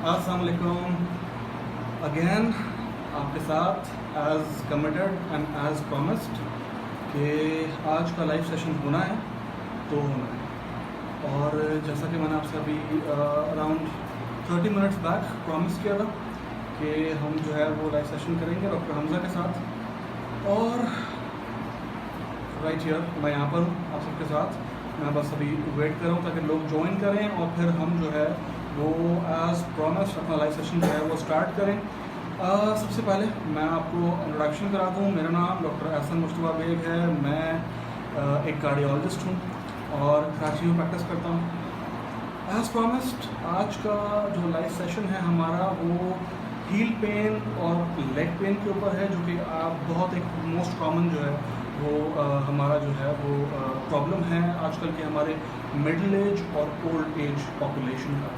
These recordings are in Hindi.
अस्सलाम वालेकुम अगेन आपके साथ as committed and as promised कि आज का लाइव सेशन होना है तो होना है। और जैसा कि मैंने आपसे अभी अराउंड 30 मिनट्स बैक प्रॉमिस किया था कि हम जो है वो लाइव सेशन करेंगे डॉक्टर हमज़ा के साथ। और राइट हियर मैं यहाँ पर हूँ आप सबके साथ। मैं बस अभी वेट कर रहा हूँ ताकि लोग ज्वाइन करें और फिर हम जो है वो एज प्रॉमिस अपना लाइव सेशन जो है वो स्टार्ट करें। सबसे पहले मैं आपको इंट्रोडक्शन करा दूँ। मेरा नाम डॉक्टर एहसन मुस्तफा बेग है। मैं एक कार्डियोलॉजिस्ट हूँ और कराची में प्रैक्टिस करता हूँ। एज प्रॉमिस्ड आज का जो लाइव सेशन है हमारा वो हील पेन और लेग पेन के ऊपर है, जो कि बहुत एक मोस्ट कॉमन जो है वो हमारा जो है वो प्रॉब्लम है आजकल के हमारे मिडिल एज और ओल्ड एज पॉपुलेशन का।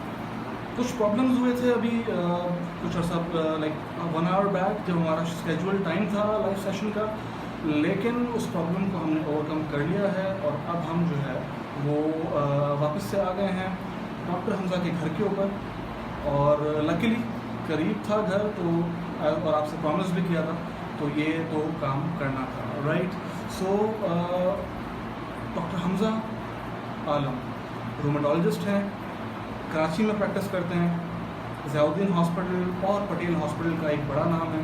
कुछ प्रॉब्लम्स हुए थे अभी कुछ अर्सा लाइक 1 आवर बैक जब हमारा स्केजुअल टाइम था लाइव सेशन का, लेकिन उस प्रॉब्लम को हमने ओवरकम कर लिया है और अब हम जो है वो वापस से आ गए हैं डॉक्टर हमज़ा के घर के ऊपर। और लकीली करीब था घर तो, और आपसे प्रॉमिस भी किया था तो ये तो काम करना था। राइट। सो डॉक्टर हमज़ा आलम रूमेटोलॉजिस्ट हैं, कराची में प्रैक्टिस करते हैं। ज़ियाउद्दीन हॉस्पिटल और पटेल हॉस्पिटल का एक बड़ा नाम है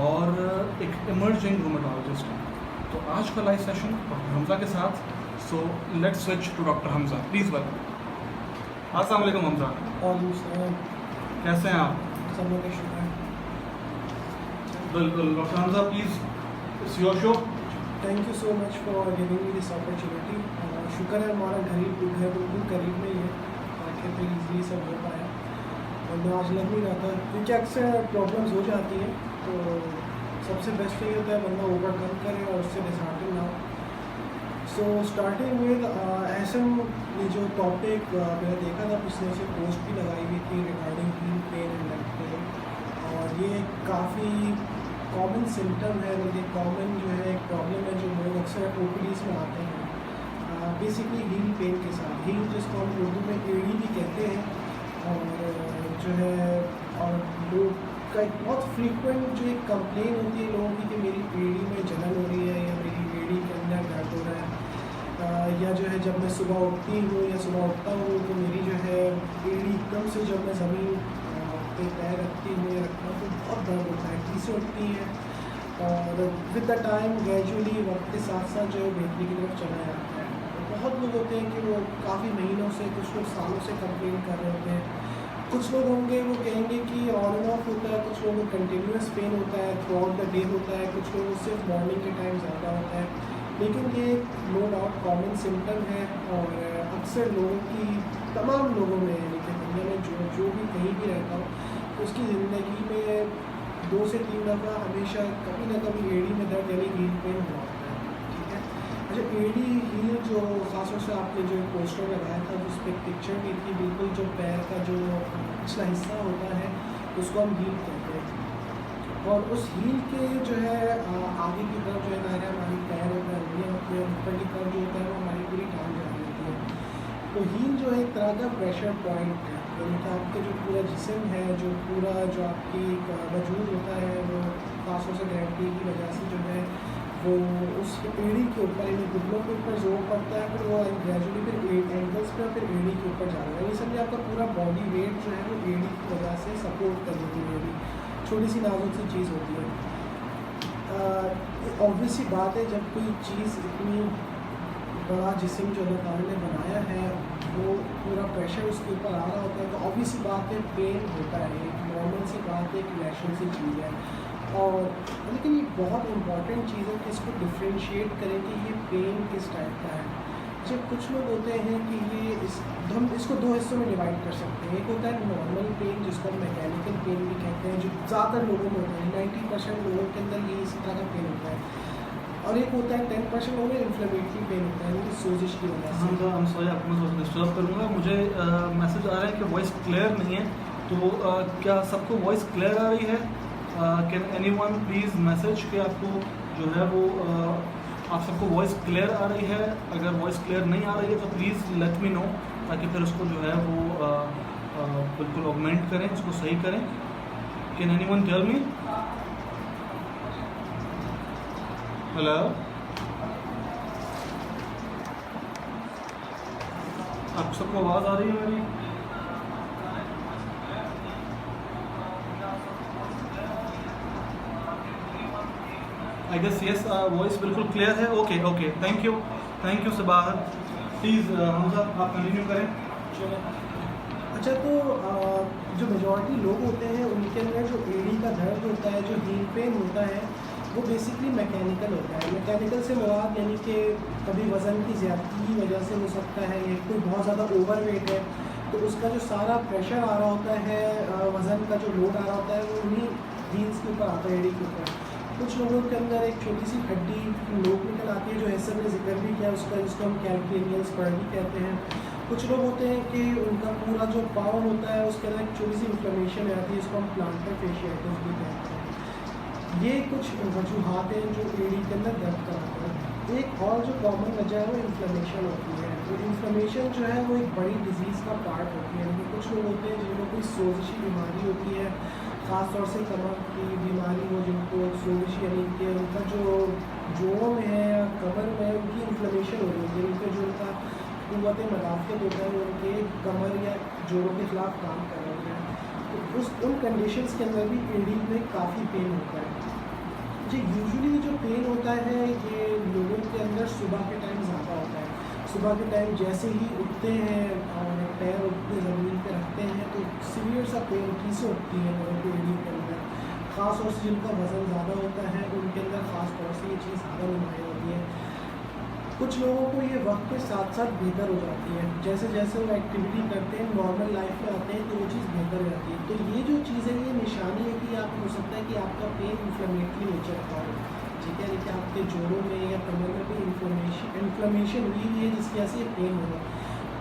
और एक इमर्जिंग रूमेटोलॉजिस्ट है। तो आज का लाइव सेशन डॉक्टर हमज़ा के साथ। So let's switch to doctor Hamza, please welcome. अस्सलाम वालेकुम हमज़ा, कैसे हैं आप? बिल्कुल doctor Hamza, please it's your show. Thank you so much for giving me this opportunity. शुक्र है हमारा घर बिल्कुल करीब में ही है ताकि फिर ईज़िली सब हो पाया। और मैं आज लग नहीं रहा था क्योंकि अक्सर प्रॉब्लम्स हो जाती हैं, तो सबसे बेस्ट ये होता है बंदा ओवरकम करे और उससे डिसहार्टन ना हो। सो स्टार्टिंग विद एहसन, ये जो टॉपिक मैंने देखा था पिछले से पोस्ट भी लगाई हुई थी regarding heal pen and leg pain, और ये काफ़ी कॉमन सिम्टम है, बल्कि कॉमन जो है एक प्रॉब्लम है जो लोग अक्सर ओपीडीज़ में आते हैं बेसिकली हील पेन के साथ। हील जिसको हम उर्दू में एड़ी भी कहते हैं, और जो है और लोग का एक बहुत फ्रीक्वेंट जो एक कंप्लेन होती है लोगों की कि मेरी एड़ी में जलन हो रही है या मेरी एड़ी के अंदर दर्द हो रहा है, या जो है जब मैं सुबह उठती हूँ या सुबह उठता हूँ तो मेरी जो है एड़ी एकदम से जब मैं ज़मीन पे पैर रखती हूँ या रखता हूँ तो बहुत दर्द होता है, से उठती है और विद द टाइम ग्रेजुअली वक्त के साथ साथ जो है बेहतरी की तरफ चला जाता है। बहुत लोग होते हैं कि वो काफ़ी महीनों से, कुछ लोग सालों से कंप्लेन कर रहे होते हैं। कुछ लोग होंगे वो कहेंगे कि ऑन एंड ऑफ होता है, कुछ लोगों को कंटिन्यूस पेन होता है, थ्रू आउट द डे होता है, कुछ लोगों को सिर्फ मॉर्निंग के टाइम ज़्यादा होता है। लेकिन ये नो डाउट कॉमन सिम्टम है और अक्सर लोगों की, तमाम लोगों में यानी कि दुनिया में जो भी कहीं भी रहता हो तो उसकी ज़िंदगी में 2 से 3 दफ़ा हमेशा कभी ना कभी एड़ी में दर्द यानी हील पेन हुआ होता है। ठीक है। अच्छा, एड़ी हील जो खासतौर से आपने जो पोस्टर लगाया था जिस पर पिक्चर भी थी, बिल्कुल जो पैर का जो पिछला हिस्सा होता है उसको हम हील कहते हैं, और उस हील के जो है आगे की तरफ जो है ना हमारी पैर होता है, उंगलियाँ होती है, ऊपर की तरफ जो होता है वो हमारी पूरी टांग जा रही होती है। तो हील जो है एक तरह का प्रेशर पॉइंट है, यानी कि आपके जो पूरा जिस्म है, जो पूरा जो आपकी वजूद होता है वो खासतौर से ग्रेविटी की वजह से जो है वो उस एड़ी के ऊपर यानी घुटनों के ऊपर जोर पड़ता है, फिर वो ग्रेजुअली फिर एंकल्स पर फिर एड़ी के ऊपर जा रहा है। ये समझिए आपका पूरा बॉडी वेट जो है वो एड़ी की वजह से सपोर्ट कर देती है। एड़ी छोटी सी नाजुक सी चीज़ होती है। ऑब्वियस सी बात है जब कोई चीज़ इतनी बड़ा जिस्म जो अल्लाह ताला ने बनाया है वो पूरा प्रेशर उसके ऊपर आ रहा होता है तो ऑब्वियस सी बात है पेन होता है, एक नॉर्मल सी बात है, एक नेचुरल सी चीज़ है। और लेकिन ये बहुत इंपॉर्टेंट चीज़ है कि इसको डिफ्रेंशिएट करें कि ये पेन किस टाइप का है। जब कुछ लोग होते हैं कि हम इसको 2 हिस्सों में डिवाइड कर सकते हैं। एक होता है नॉर्मल पेन जिसको हम मैकेनिकल पेन भी कहते हैं, जो ज़्यादातर लोगों में होता है, 90% लोगों के अंदर ये इस तरह का पेन होता है। और एक होता है 10% लोगों में इन्फ्लेमेटरी पेन होता है, यानी सोजिश की वजह से। हाँ तो हम सॉरी आपको मैं डिस्टर्ब करूँगा, मुझे मैसेज आ रहा है कि वॉइस क्लियर नहीं है, तो क्या सबको वॉइस क्लियर आ रही है? कैन एनीवन प्लीज़ मैसेज कि आपको जो है वो आप सबको वॉइस क्लियर आ रही है? अगर वॉइस क्लियर नहीं आ रही है तो प्लीज़ लेट मी नो, ताकि फिर उसको जो है वो बिल्कुल ऑगमेंट करें, उसको सही करें। Can anyone tell me? Hello, आप सबको आवाज़ आ रही है मेरी? आई गेस यस, वॉइस बिल्कुल क्लियर है। Okay okay, thank you Sabahat. Please Hamza आप कंटिन्यू करें। चलो, अच्छा तो जो मेजॉरिटी लोग होते हैं उनके अंदर जो एड़ी का दर्द होता है, जो हील पेन होता है, वो बेसिकली मैकेनिकल होता है। मैकेनिकल से मुराद यानी कि कभी वज़न की ज़्यादती की वजह से हो सकता है, या कोई बहुत ज़्यादा ओवरवेट है तो उसका जो सारा प्रेशर आ रहा होता है, वज़न का जो लोड आ रहा होता है वो उन्हीं हील्स के ऊपर आता है, एड़ी के ऊपर। कुछ लोगों के अंदर एक छोटी सी हड्डी लोग निकल आती है, जो ऐसे ने जिक्र भी किया उसका, जिसको हम कैल्कुलेनियल स्पर भी कहते हैं। कुछ लोग होते हैं कि उनका पूरा जो पाँव होता है उसके अंदर एक छोटी सी इन्फ्लेमेशन आती है, इसको हम प्लांटर फेशियाइटिस भी कहते हैं। ये कुछ वजूहात हैं जो एड़ी के अंदर दर्द कराते हैं। एक और जो कॉमन वजह है वो इन्फ्लेमेशन होती है। तो इन्फ्लेमेशन जो है वो एक बड़ी डिजीज़ का पार्ट होती है। यानी कुछ लोग होते हैं जिनको कोई सोजिशी बीमारी होती है, ख़ास तौर से कमर की बीमारी हो, जिनको सोजिश यानी कि उनका जो जोड़ों में है या कमर में उनकी इन्फ्लेमेशन हो रही होती है, उनका जो उनका क़ुव्वत मदाफ़त होता है वो उनके कमर या जोड़ों के ख़िलाफ़ काम कर रहे हैं। तो उन कंडीशंस के अंदर भी एड़ी में काफ़ी पेन होता है। जी, यूजुअली जो पेन होता है ये लोगों के अंदर सुबह के टाइम ज़्यादा होता है। सुबह के टाइम जैसे ही उठते हैं और पैर उठते ज़मीन पे रखते हैं तो सीवियर सा पेन से उठती है लोगों को एड़ी के अंदर। ख़ास तौर से जिनका वज़न ज़्यादा होता है उनके अंदर ख़ास तौर से ये चीज़ ज़्यादा नुमायाँ होती है। कुछ लोगों को ये वक्त के साथ साथ बेहतर हो जाती है, जैसे जैसे वो एक्टिविटी करते हैं, नॉर्मल लाइफ में आते हैं तो वो चीज़ बेहतर हो जाती है। तो ये जो चीज़ है ये निशानी है कि आप हो सकता है कि आपका पेन इन्फ्लेमेटरी नेचर का हो, ठीक है, लेकिन आपके जोड़ों में या कमर में कोई इन्फ्लेमेशन हुई है जिसकी वजह से पेन हो रहा है।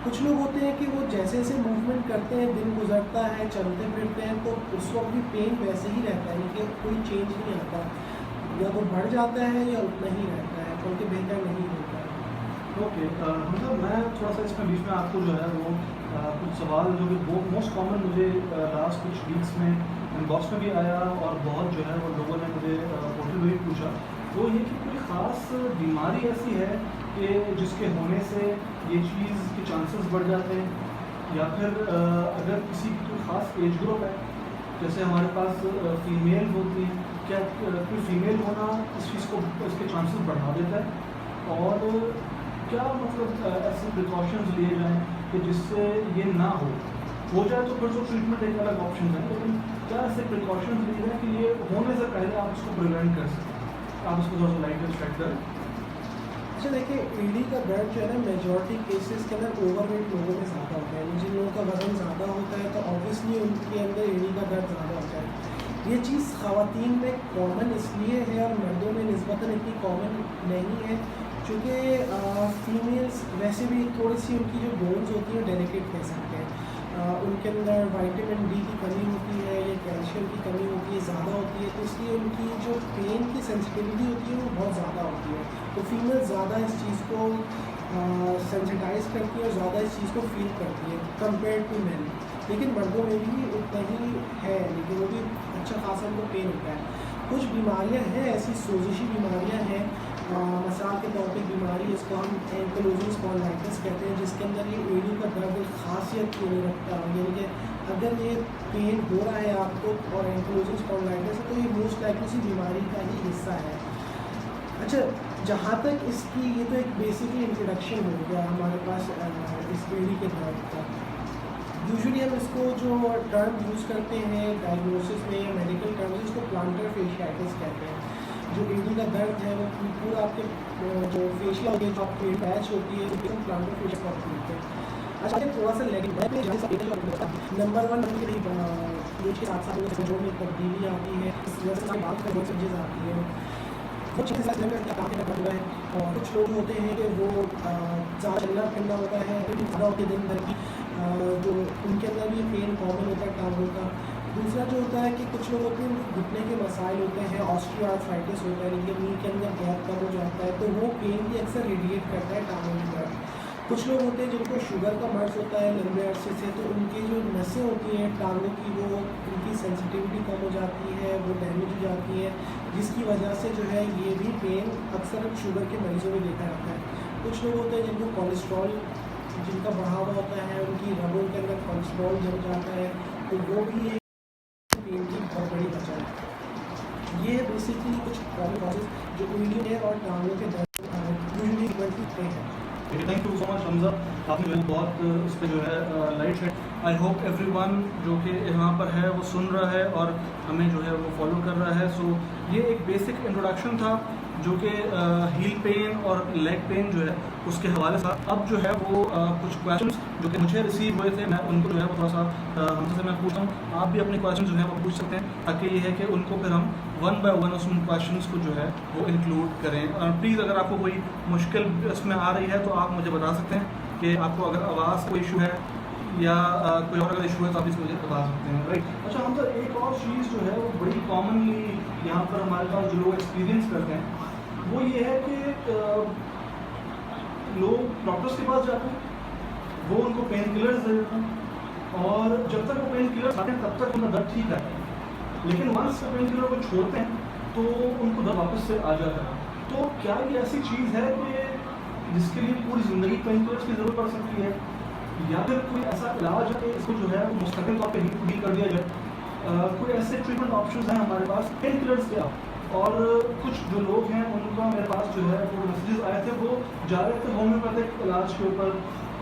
कुछ लोग होते हैं कि वो जैसे जैसे मूवमेंट करते हैं, दिन गुजरता है, चलते फिरते हैं तो उस वक्त भी पेन वैसे ही रहता है, लेकिन कोई चेंज नहीं आता, या तो बढ़ जाता है या उतना ही रहता है, बल्कि बेहतर नहीं होता है। ओके, मतलब मैं थोड़ा सा इसमें बीच में आपको जो है वो कुछ सवाल जो कि वो मोस्ट कॉमन मुझे लास्ट कुछ वीक्स में इनबॉक्स में भी आया और बहुत जो है वो लोगों ने मुझे पोर्टल में भी पूछा, वो ये कि कोई ख़ास बीमारी ऐसी है कि जिसके होने से ये चीज़ के चांसेस बढ़ जाते हैं, या फिर अगर किसी की कोई ख़ास एज ग्रुप है, जैसे हमारे पास फीमेल होती है, क्या कोई फीमेल होना इस चीज़ को इसके चांसेस बढ़ा देता है, और क्या मतलब ऐसे प्रिकॉशंस लिए जाएँ कि जिससे ये ना हो जाए तो फिर जो ट्रीटमेंट एक अलग ऑप्शन है, लेकिन क्या ऐसे प्रिकॉशंस लिए जाएँ कि ये होने से पहले आप इसको प्रिवेंट कर सकें? आप इसको थोड़ा सा लाइट में स्टार्ट करें। अच्छा देखिए, एड़ी का दर्द जो है ना मेजॉरिटी केसेस के अंदर ओवरवेट लोगों में ज़्यादा होता है। जिन लोगों का वज़न ज़्यादा होता है तो ऑब्वियसली उनके अंदर एड़ी का दर्द ज़्यादा होता है। ये चीज़ ख़वातीन में कॉमन इसलिए है और मर्दों में निस्बतन इतनी कॉमन नहीं है, चूँकि फीमेल्स वैसे भी थोड़ी सी उनकी जो बोन्स होती हैं डेलिकेट कह सकते हैं। उनके अंदर विटामिन डी की कमी होती है या कैल्शियम की कमी होती है, ज़्यादा होती है, तो इसलिए उनकी जो पेन की सेंसिटिविटी होती है वो बहुत ज़्यादा होती है। तो फीमेल ज़्यादा इस चीज़ को सेंसिटाइज करती है और ज़्यादा इस चीज़ को फील करती है कंपेयर टू मैन। लेकिन मर्दों में भी उतना ही है, लेकिन वो भी अच्छा खासा उनको पेन होता है। कुछ बीमारियां हैं ऐसी, सोजिशी बीमारियां हैं, मिसाल के तौर पे बीमारी इसको हम एंकिलोजिंग स्पॉन्डिलाइटिस कहते हैं, जिसके अंदर ये एड़ी का दर्द एक खासियत नहीं रखता, यानी कि अगर ये पेन हो रहा है आपको और एंकिलोजिंग स्पॉन्डिलाइटिस है तो ये मोस्ट लाइकली सी बीमारी का ही हिस्सा है। अच्छा, जहाँ तक इसकी, ये तो एक बेसिकली इंट्रोडक्शन हो गया हमारे पास इस एड़ी के दर्द का। यूजुअली हम इसको जो टर्म यूज़ करते हैं डायग्नोसिस में या मेडिकल टर्म में, इसको प्लांटर फेशियाइटिस कहते हैं। जो एड़ी का दर्द है वो पूरा आपके जो फेशियल होती है, जो आपकी पैच होती है, उसको प्लांटर फेशियल का बोलते हैं। अच्छा, थोड़ा सा लेकिन नंबर 1 एज के साथ साथ जो में तब्दीली आती है, इस वजह से बात कर बहुत चीज़ें आती हैं, कुछ काम है। और कुछ लोग होते हैं कि वो ज़्यादा चलना फिरना होता है, ज़्यादा होते दिन भर की, जो उनके अंदर भी पेन कॉमन होता है टांगों का। दूसरा जो होता है कि कुछ लोग होते हैं घुटने के मसाइल होते हैं, ऑस्टियोआर्थराइटिस होता है, यानी कि नी के अंदर गैप कम हो जाता है, तो वो पेन भी अक्सर रेडिएट करता है टांगों की तरफ। कुछ लोग होते हैं जिनको शुगर का मर्ज होता है लंबे अरसे से, तो उनकी जो नसें होती हैं टांगों की, वो उनकी सेंसिटिविटी कम हो जाती है, वो डैमेज हो जाती है, जिसकी वजह से जो है ये भी पेन अक्सर शुगर के मरीजों में देखा जाता है। कुछ लोग होते हैं जिनको कोलेस्ट्रॉल जिनका बढ़ा हुआ होता है, उनकी रगों के अंदर कोलेस्ट्रॉल जम जाता है, तो वो भी एक पेन की बहुत बड़ी वजह है। ये बेसिकली कुछ कॉजेज जो वीडियो है और टांगों के दर्द यूजुअली बनते हैं। Thank you so much Hamza, आपने जो है बहुत उस पर जो है light shed. I hope everyone जो कि यहाँ पर है वो सुन रहा है और हमें जो है वो फॉलो कर रहा है। सो ये एक बेसिक इंट्रोडक्शन था जो कि हील पेन और लेग पेन जो है उसके हवाले से। अब जो है वो कुछ क्वेश्चंस जो कि मुझे रिसीव हुए थे, मैं उनको जो है वो थोड़ा सा हमसे मैं पूछता हूँ। आप भी अपने क्वेश्चन जो है वो पूछ सकते हैं, ताकि ये है कि उनको फिर हम वन बाय वन उस क्वेश्चंस को जो है वो इंक्लूड करें। प्लीज़ अगर आपको कोई मुश्किल इसमें आ रही है तो आप मुझे बता सकते हैं कि आपको अगर आवाज़ कोई इशू है या कोई और अगर इशू है तो आप इसको मुझे बता सकते हैं, राइट। अच्छा हमजा, एक और चीज़ जो है वो बड़ी कॉमनली यहाँ पर हमारे पास जो लोग एक्सपीरियंस करते हैं वो ये है कि लोग डॉक्टर्स के पास जाते हैं, वो उनको पेन किलर्स दे देते हैं और जब तक वो पेन किलर्स आते हैं तब तक उनका दर्द ठीक है, लेकिन वंस पेन किलर को छोड़ते हैं तो उनको दर्द वापस से आ जाता है। तो क्या ये ऐसी चीज़ है कि जिसके लिए पूरी ज़िंदगी पेन किलर्स की ज़रूरत पड़ सकती है, या फिर कोई ऐसा इलाज है कि इसको जो है वो मुस्तकिल तौर पर हील कर दिया जाए? कोई ऐसे ट्रीटमेंट ऑप्शंस हैं हमारे पास पेन किलर्स के? और कुछ जो लोग हैं उनका मेरे पास जो है वो मैसेजेस आए थे, वो जा रहे थे होम्योपैथिक इलाज के ऊपर,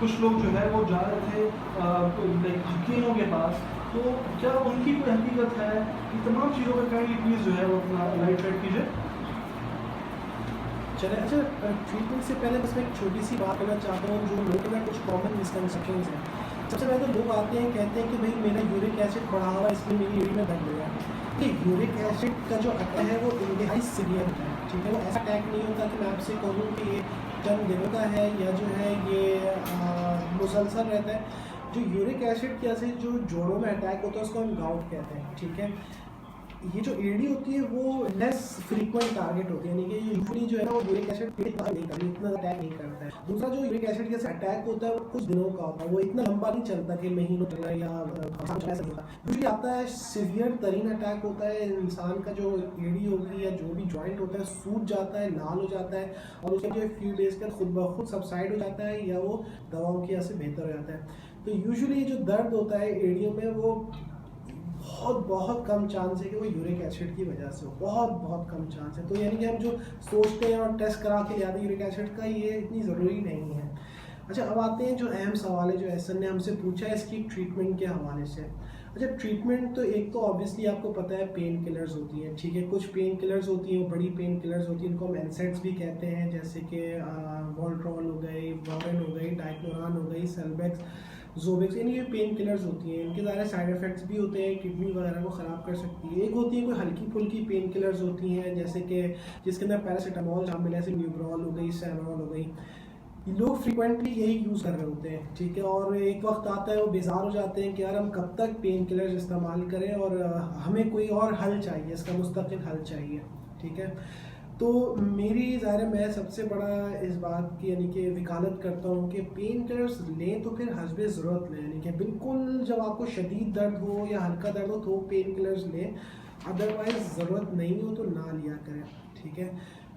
कुछ लोग जो है वो जा रहे थे हकीमों के पास। तो क्या उनकी कोई हकीकत है? इन तमाम चीज़ों पर काइंडली प्लीज़ जो है वो अपना लाइट शेड कीजिए। चले, अच्छा ट्रीटमेंट से पहले बस मैं एक छोटी सी बात करना चाहता हूँ जो लोगों में कुछ कॉमन मिसकंसेप्शंस हैं। सबसे पहले तो लोग आते हैं कहते हैं कि भाई मेरा यूरिक एसिड बढ़ा हुआ है, इसलिए मेरी एड़ी में दर्द हो गया। कि यूरिक एसिड का जो अटैक है वो इंतहाई सीवियर होता है, ठीक है। वो ऐसा अटैक नहीं होता कि मैं आपसे कहूँ कि ये चंद दिनों का है या जो है ये मुसलसल रहता है। जो यूरिक एसिड के से जो जोड़ों में अटैक होता है उसको हम गाउट कहते हैं, ठीक है। ये जो एडी होती है वो लेस फ्रीक्वेंट टारगेट होती है, यानी कि यूजुअली जो है ना वो यूरिक एसिड इतना अटैक नहीं करता है। दूसरा जो यूरिक एसिड जैसे अटैक होता है वो कुछ दिनों का होता है, वो इतना लंबा नहीं चलता कि महीनों चला या ऐसा होता। यूजुअली आता है सीवियर तरीन अटैक होता है, इंसान का जो एडी होगी या जो भी जॉइंट होता है सूज जाता है, लाल हो जाता है और उसके जो फ्यू डेज का खुद ब खुद सबसाइड हो जाता है या वो दवाओं की वजह से बेहतर हो जाता है। तो यूजुअली जो दर्द होता है एड़ियों में वो बहुत कम चांस है कि वो यूरिक एसिड की वजह से हो, बहुत कम चांस है। तो यानी कि हम जो सोचते हैं और टेस्ट करा के ले आते हैं यूरिक एसिड का, ये इतनी ज़रूरी नहीं है। अच्छा, अब आते हैं जो अहम सवाल है जो एहसन ने हमसे पूछा है इसकी ट्रीटमेंट के हवाले से। अच्छा, ट्रीटमेंट तो एक तो ऑब्वियसली आपको पता है पेन किलर्स होती हैं, ठीक है। कुछ पेन किलर्स होती हैं, वो बड़ी पेन किलर्स होती हैं, इनको हम एनसेड्स भी कहते हैं, जैसे कि वोल्ट्रॉल हो गई, वॉरेन हो गई, डाइक्लोरान हो गई, सेल्बेक्स, जोबेक्स, यानी ये पेन किलर्स होती हैं। इनके ज़्यादा साइड इफ़ेक्ट्स भी होते हैं, किडनी वगैरह को ख़राब कर सकती है। एक होती है कोई हल्की फुल्की पेन किलर्स होती हैं, जैसे कि जिसके अंदर पैरासीटामोल शामिल है, जैसे न्यूब्रॉल हो गई, सैमोल हो गई। लोग फ्रिक्वेंटली यही यूज़ कर रहे होते हैं, ठीक है। और एक वक्त आता है वो बेजार हो जाते हैं कि यार हम कब तक पेन किलर्स इस्तेमाल करें और हमें कोई और हल चाहिए, इसका मुस्तकिल हल चाहिए, ठीक है। तो मेरी ज़ाहिर मैं सबसे बड़ा इस बात की यानी कि वकालत करता हूँ कि पेन किलर्स लें तो फिर हस्बे ज़रूरत लें, यानी कि बिल्कुल जब आपको शदीद दर्द हो या हल्का दर्द हो तो पेन किलर्स लें, अदरवाइज़ ज़रूरत नहीं हो तो ना लिया करें, ठीक है।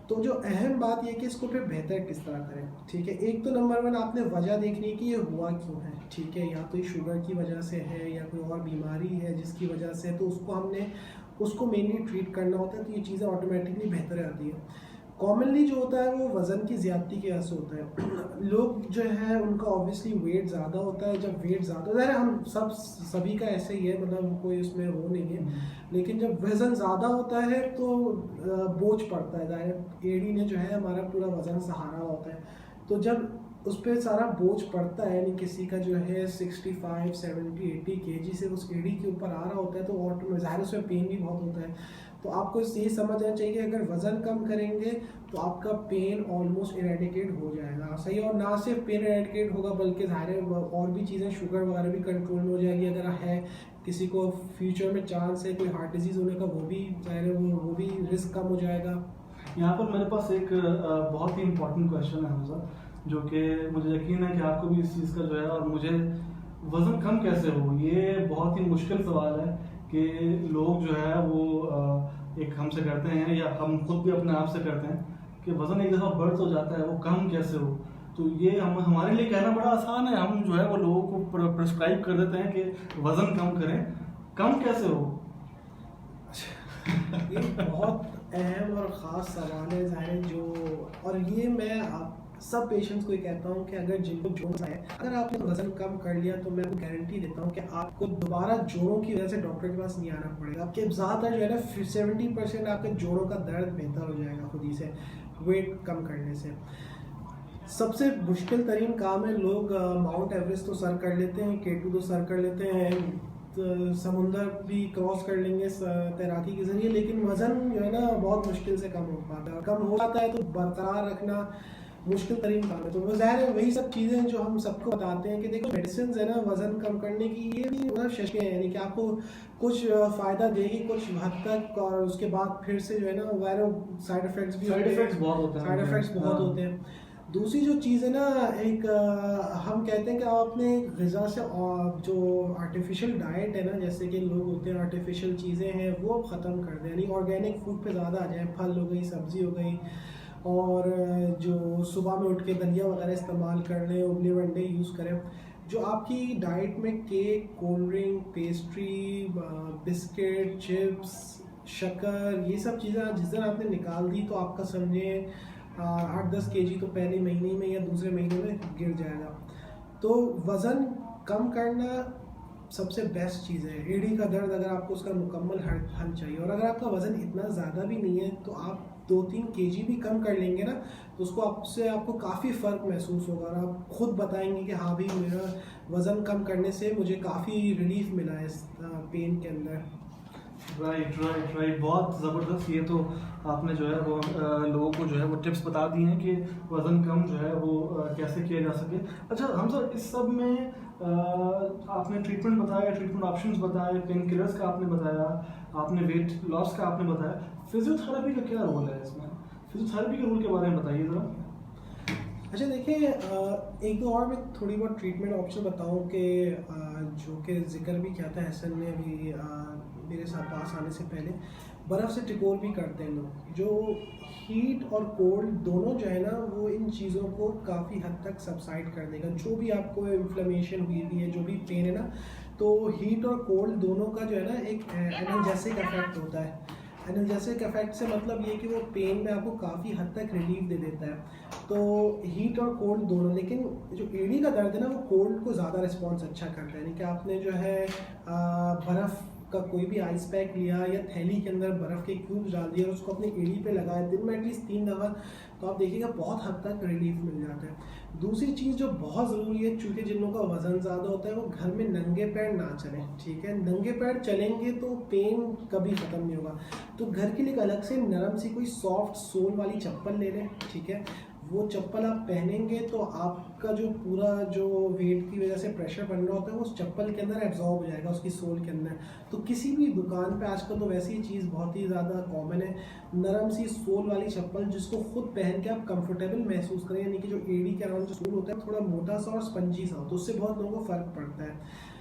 तो जो अहम बात यह कि इसको फिर बेहतर किस तरह करें, ठीक है। एक तो नंबर 1 आपने वजह देखनी है कि ये हुआ क्यों है, ठीक है। या तो ये शुगर की वजह से है या कोई और बीमारी है जिसकी वजह से, तो उसको मेनली ट्रीट करना होता है, तो ये चीज़ें ऑटोमेटिकली बेहतर आती है। कॉमनली जो होता है वो वज़न की ज़्यादती की वजह से होता है। लोग जो है उनका ऑब्वियसली वेट ज़्यादा होता है, जब वेट ज़्यादा होता है, हम सभी का ऐसे ही है, मतलब कोई उसमें वो नहीं है, लेकिन जब वज़न ज़्यादा होता है तो बोझ पड़ता है, ज़ाहिर एड़ी ने जो है हमारा पूरा वज़न सहारा होता है, तो जब उस पर सारा बोझ पड़ता है, यानी किसी का जो है 65, 70, 80 kg से उस एड़ी के ऊपर आ रहा होता है, तो ऑटोमेटिक ज़ाहिर उसमें पेन भी बहुत होता है। तो आपको ये समझना चाहिए कि अगर वज़न कम करेंगे तो आपका पेन ऑलमोस्ट इरेडिकेट हो जाएगा, सही। और ना सिर्फ पेन इरेडिकेट होगा बल्कि ज़ाहिर और भी चीज़ें, शुगर वगैरह भी कंट्रोल में हो जाएगी। अगर है किसी को फ्यूचर में चांस है कोई हार्ट डिजीज़ होने का, वो भी ज़ाहिर वो भी रिस्क कम हो जाएगा। यहाँ पर मेरे पास एक बहुत ही इम्पोर्टेंट क्वेश्चन है हमजा जो कि मुझे यकीन है कि आपको भी इस चीज़ का जो है, और मुझे वज़न कम कैसे हो, ये बहुत ही मुश्किल सवाल है कि लोग जो है वो एक हमसे करते हैं या हम खुद भी अपने आप से करते हैं कि वज़न एक दफ़ा बढ़ तो जाता है, वो कम कैसे हो। तो ये हम हमारे लिए कहना बड़ा आसान है, हम जो है वो लोगों को प्रिस्क्राइब कर देते हैं कि वज़न कम करें, कम कैसे हो। ये बहुत अहम और ख़ास सवाल है ज़ाहिर, जो और ये मैं आप सब पेशेंट्स को ये कहता हूँ कि अगर जिनको जोड़ना है, अगर आपने वज़न कम कर लिया तो मैं आपको गारंटी देता हूँ कि आपको दोबारा जोड़ों की वजह से डॉक्टर के पास नहीं आना पड़ेगा। आपके ज़्यादातर जो है ना 70% आपके जोड़ों का दर्द बेहतर हो जाएगा खुद ही से वेट कम करने से। सबसे मुश्किल तरीन काम है, लोग माउंट एवरेस्ट तो सर कर लेते हैं, K2 तो सर कर लेते हैं, तो समुंदर भी क्रॉस कर लेंगे तैराकी के ज़रिए, लेकिन वज़न जो है ना बहुत मुश्किल से कम हो पाता है। कम हो जाता है तो बरकरार रखना मुश्किल तरीन काम है। तो वो ज़ाहिर है वही सब चीज़ें हैं जो हम सबको बताते हैं कि देखो मेडिसिन है ना वज़न कम करने की, ये भी मतलब शशकें हैं, यानी कि आपको कुछ फ़ायदा देगी कुछ हद तक, और उसके बाद फिर से जो है ना वायरल साइड इफ़ेक्ट्स भी बहुत होते हैं, साइड इफ़ेक्ट्स बहुत होते हैं। दूसरी जो चीज़ है ना, एक हम कहते हैं कि आप अपने ग़िज़ा से जो आर्टिफिशियल डाइट है ना, जैसे कि लोग होते हैं आर्टिफिशियल चीज़ें हैं वो ख़त्म कर दें, यानी ऑर्गेनिक फूड पे ज़्यादा आ जाए, फल हो गई, सब्ज़ी हो गई, और जो सुबह में उठ के दलिया वगैरह इस्तेमाल कर लें, उबले अंडे यूज़ करें। जो आपकी डाइट में cake, cold drink, pastry, biscuit, chips, शक्कर, ये सब चीज़ें जिस दिन आपने निकाल दी तो आपका समझें 8-10 kg तो पहले महीने में या दूसरे महीने में गिर जाएगा। तो वज़न कम करना सबसे बेस्ट चीज़ है। एड़ी का दर्द अगर आपको उसका मुकम्मल हल चाहिए, और अगर आपका वज़न इतना ज़्यादा भी नहीं है तो आप 2-3 kg भी कम कर लेंगे ना, तो उसको आपको काफ़ी फ़र्क महसूस होगा, और आप खुद बताएंगे कि हाँ भाई मेरा वज़न कम करने से मुझे काफ़ी रिलीफ मिला है इस पेन के अंदर। राइट, बहुत ज़बरदस्त। ये तो आपने जो है वो लोगों को जो है वो टिप्स बता दी हैं कि वज़न कम जो है वो कैसे किया जा सके। अच्छा हम सर, इस सब में आपने ट्रीटमेंट बताया, ट्रीटमेंट ऑप्शंस बताए, पेन किलर्स का आपने बताया, आपने वेट लॉस का आपने बताया, फिजियोथेरेपी का क्या रोल है इसमें? फिजियोथेरेपी के रोल के बारे में बताइए ज़रा। अच्छा देखिए, एक दो और मैं थोड़ी बहुत ट्रीटमेंट ऑप्शन बताऊं कि जो कि जिक्र भी किया था हसन ने भी मेरे साथ पास आने से पहले, बर्फ़ से टिकोल भी करते हैं लोग। जो हीट और कोल्ड दोनों जो है ना वो इन चीज़ों को काफ़ी हद तक सबसाइड कर देगा। जो भी आपको इन्फ्लेमेशन हुई भी है, जो भी पेन है ना, तो हीट और कोल्ड दोनों का जो है ना एक एनाल्जेसिक इफेक्ट होता है। एनाल्जेसिक इफेक्ट से मतलब ये कि वो पेन में आपको काफ़ी हद तक रिलीफ दे देता है। तो हीट और कोल्ड दोनों, लेकिन जो एड़ी का दर्द है ना वो कोल्ड को ज़्यादा रिस्पॉन्स अच्छा करता है। यानी कि आपने जो है बर्फ़ का कोई भी आइस पैक लिया या थैली के अंदर बर्फ़ के क्यूब्स डाल दिए और उसको अपनी एड़ी पे लगाया दिन में एटलीस्ट 3 दफ़ा, तो आप देखिएगा बहुत हद तक रिलीफ मिल जाता है। दूसरी चीज़ जो बहुत ज़रूरी है, चूँकि जिन लोगों का वज़न ज़्यादा होता है वो घर में नंगे पैर ना चलें, ठीक है। नंगे पैर चलेंगे तो पेन कभी ख़त्म नहीं होगा। तो घर के लिए एक अलग से नरम सी कोई सॉफ्ट सोल वाली चप्पल ले लें, ठीक है। वो चप्पल आप पहनेंगे तो आपका जो पूरा जो वेट की वजह से प्रेशर बन रहा होता है वो उस चप्पल के अंदर एब्जॉर्ब हो जाएगा, उसकी सोल के अंदर। तो किसी भी दुकान पे आजकल तो वैसी चीज़ बहुत ही ज़्यादा कॉमन है, नरम सी सोल वाली चप्पल जिसको खुद पहन के आप कंफर्टेबल महसूस करें, यानी कि जो एड़ी के अराउंड जो सोल होता है थोड़ा मोटा सा और स्पंजी सा हो, तो उससे बहुत लोगों को फ़र्क पड़ता है।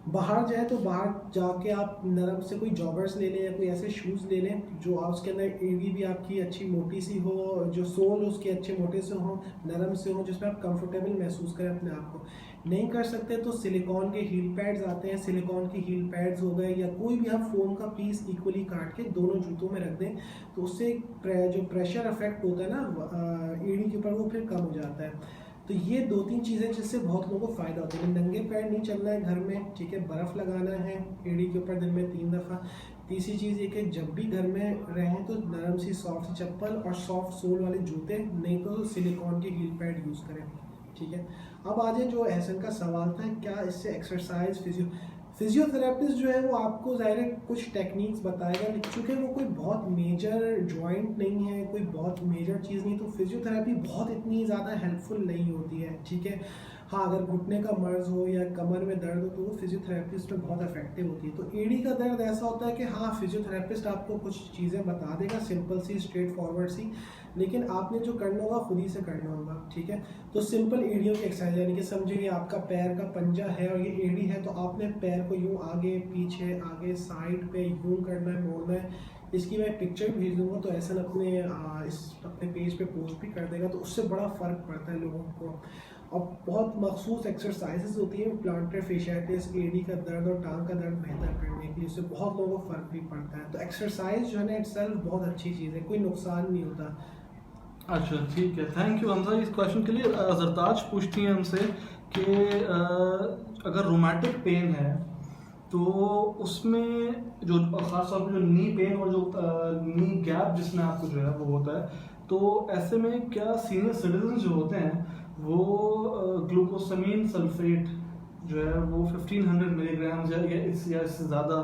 बाहर जाए तो बाहर जाके आप नरम से कोई जॉगर्स ले लें या कोई ऐसे शूज़ ले लें जो उसके अंदर एड़ी भी आपकी अच्छी मोटी सी हो, जो सोल उसके अच्छे मोटे से हो, नरम से हो, जिसमें आप कंफर्टेबल महसूस करें अपने आप को। नहीं कर सकते तो सिलिकॉन के हील पैड्स आते हैं, सिलिकॉन के हील पैड्स हो गए, या कोई भी आप फोम का पीस इक्वली काट के दोनों जूतों में रख दें, तो उससे जो प्रेशर इफेक्ट होता है ना एड़ी के ऊपर वो फिर कम हो जाता है। तो ये 2-3 चीज़ें जिससे बहुत लोगों को फ़ायदा होता है। नंगे पैर नहीं चलना है घर में, ठीक है। बर्फ़ लगाना है एड़ी के ऊपर दिन में 3 दफ़ा। तीसरी चीज़ ये कि जब भी घर में रहें तो नरम सी सॉफ्ट चप्पल और सॉफ्ट सोल वाले जूते, नहीं तो सिलिकॉन के हील पैड यूज़ करें, ठीक है। अब आ जाए जो एहसन का सवाल था, क्या इससे एक्सरसाइज फिजियोथेरेपिस्ट जो है वो आपको ज़ाहिर है कुछ टेक्निक्स बताएगा, चूँकि वो कोई बहुत मेजर जॉइंट नहीं है, कोई बहुत मेजर चीज़ नहीं, तो फिजियोथेरेपी बहुत इतनी ज़्यादा हेल्पफुल नहीं होती है, ठीक है। हाँ, अगर घुटने का मर्ज़ हो या कमर में दर्द हो तो वो फिजियोथेरेपिस्ट में बहुत इफेक्टिव होती है। तो एड़ी का दर्द ऐसा होता है कि हाँ, फिजियोथेरेपिस्ट आपको कुछ चीज़ें बता देगा, सिंपल सी, स्ट्रेट फॉरवर्ड सी, लेकिन आपने जो करना होगा खुद ही से करना होगा, ठीक है। तो सिंपल एड़ियों की एक्सरसाइज, यानी कि समझिए आपका पैर का पंजा है और ये एड़ी है, तो आपने पैर को यूँ आगे पीछे, आगे साइड पे यूँ करना है, मोड़ना है। इसकी मैं पिक्चर भेज दूंगा तो ऐसा अपने पेज पे पोस्ट भी कर देगा, तो उससे बड़ा फ़र्क पड़ता है लोगों को। और बहुत मखसूस एक्सरसाइजेज होती हैं प्लांटर फेशियाटिस, एडी का दर्द और टांग का दर्द बेहतर करने के लिए, उससे बहुत लोगों को फ़र्क भी पड़ता है। तो एक्सरसाइज जो है ना इटसेल्फ बहुत अच्छी चीज़ है, कोई नुकसान नहीं होता। अच्छा ठीक है, थैंक यू हमजा इस क्वेश्चन के लिए। जरताज पूछती हैं हमसे कि अगर रोमैटिक पेन है तो उसमें जो ख़ास तौर पर जो नी पेन और जो नी गैप जिसमें आपको जो है वो होता है, तो ऐसे में क्या सीनियर सिटीजन जो होते हैं वो ग्लूकोसामीन सल्फेट जो है वो 1500 मिलीग्राम या इससे ज़्यादा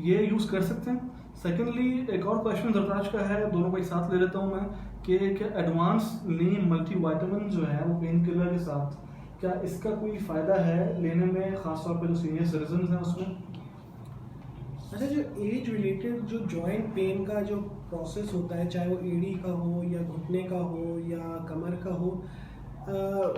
ये यूज़ कर सकते हैं? सेकेंडली एक और क्वेश्चन जरताज का है, दोनों को एक साथ ले लेता हूँ मैं, कि क्या एडवांस नी मल्टीविटामिन जो है वो पेन किलर के साथ, क्या इसका कोई फ़ायदा है लेने में, ख़ासतौर पर जो सीनियर सिटीजन हैं उसमें? अच्छा, जो एज रिलेटेड जो जॉइंट पेन का जो प्रोसेस होता है, चाहे वो एड़ी का हो या घुटने का हो या कमर का हो,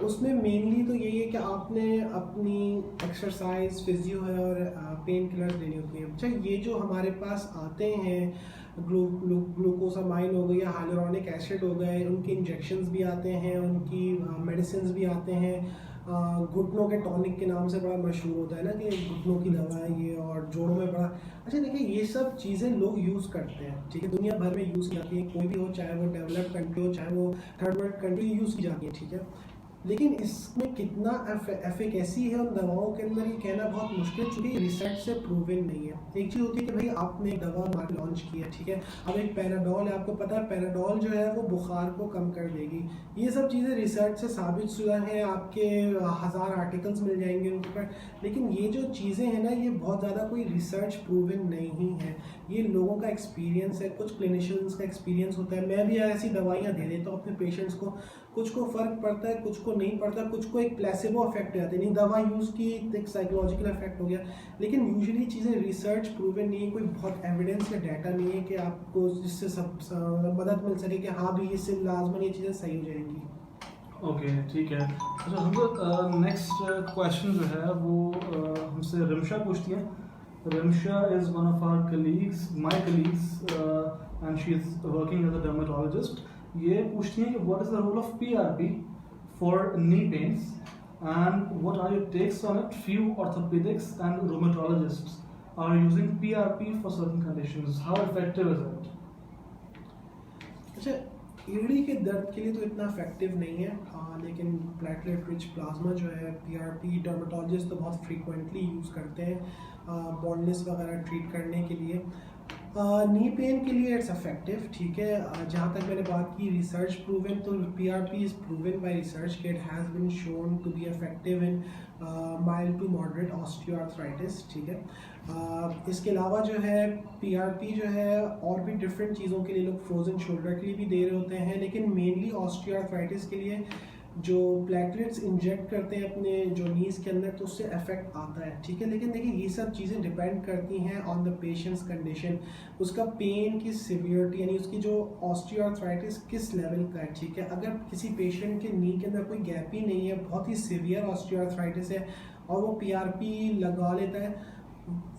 उसमें मेनली तो यही है कि आपने अपनी एक्सरसाइज, फिजियो है और पेन किलर्स लेनी होती हैं। अच्छा, ये जो हमारे पास आते हैं ग्लूकोसामाइन हो गई या हाइलुरोनिक एसिड हो गए, उनके इंजेक्शंस भी आते हैं, उनकी मेडिसिन भी आते हैं। घुटनों के टॉनिक के नाम से बड़ा मशहूर होता है ना कि घुटनों की दवा है ये, और जोड़ों में बड़ा। अच्छा देखिए, ये सब चीज़ें लोग यूज़ करते हैं, ठीक है, दुनिया भर में यूज़ की जाती है, कोई भी हो, चाहे वो डेवलप्ड कंट्री हो चाहे वो थर्ड वर्ल्ड कंट्री, यूज़ की जाती है, ठीक है। लेकिन इसमें कितना एफिकेसी है उन दवाओं के अंदर, ये कहना बहुत मुश्किल, चूँकि रिसर्च से प्रूवन नहीं है। एक चीज़ होती है कि भाई आपने एक दवा मार्केट लॉन्च की है, ठीक है, अब एक पैराडोल है, आपको पता है पैराडोल जो है वो बुखार को कम कर देगी। ये सब चीज़ें रिसर्च से साबित शुदा हैं, आपके 1000 आर्टिकल्स मिल जाएंगे उनके ऊपर। लेकिन ये जो चीज़ें हैं ना, ये बहुत ज़्यादा कोई रिसर्च प्रूवन नहीं है, ये लोगों का एक्सपीरियंस है, कुछ क्लिनिशियंस का एक्सपीरियंस होता है। मैं भी ऐसी दवाइयाँ दे देता हूँ अपने पेशेंट्स को, कुछ को फ़र्क पड़ता है, कुछ को नहीं पड़ता, कुछ को एक प्लेसिबो इफेक्ट आते नहीं, दवा यूज़ की एक साइकोलॉजिकल इफेक्ट हो गया। लेकिन यूजुअली चीज़ें रिसर्च प्रूवन नहीं है, कोई बहुत एविडेंस या डाटा नहीं है कि आपको जिससे मदद मिल सके कि हाँ भी इससे लाजमन ये चीज़ें सही हो जाएंगी। ओके ठीक है। अच्छा, हम नेक्स्ट क्वेश्चन जो है वो हमसे रिमशा पूछती हैं। Rimsha is one of our colleagues, my colleagues, and she is working as a dermatologist. ये पूछती हैं कि what is the role of PRP for knee pains and what are your takes on it? Few orthopaedics and rheumatologists are using PRP for certain conditions, how effective is it? अच्छा, एड़ी के दर्द के लिए तो इतना इफेक्टिव नहीं है, लेकिन प्लेटलेट रिच प्लाज्मा जो है पीआरपी डर्मेटोलॉजिस्ट तो बहुत फ्रीक्वेंटली यूज़ करते हैं बॉन्डनेस वगैरह ट्रीट करने के लिए। नी पेन के लिए इट्स इफेक्टिव, ठीक है। जहाँ तक मैंने बात की रिसर्च प्रूवन, तो PRP is proven by research कि it has been shown to be effective in mild to moderate osteoarthritis, ठीक है। इसके अलावा जो है पीआरपी जो है और भी डिफरेंट चीज़ों के लिए लोग फ्रोजन शोल्डर के लिए भी दे रहे होते हैं, लेकिन मेनली ऑस्टियोआर्थराइटिस के लिए जो प्लेटलेट्स इंजेक्ट करते हैं अपने जो नीज़ के अंदर, तो उससे इफेक्ट आता है, ठीक है। लेकिन देखिए, ये सब चीज़ें डिपेंड करती हैं ऑन द पेशेंट्स कंडीशन, उसका पेन की सिवियरिटी, यानी उसकी जो ऑस्टियोआर्थराइटिस किस लेवल का है, ठीक है। अगर किसी पेशेंट के नी के अंदर कोई गैप ही नहीं है, बहुत ही सिवियर ऑस्टियोआर्थराइटिस है और वो पीआरपी लगा लेता है,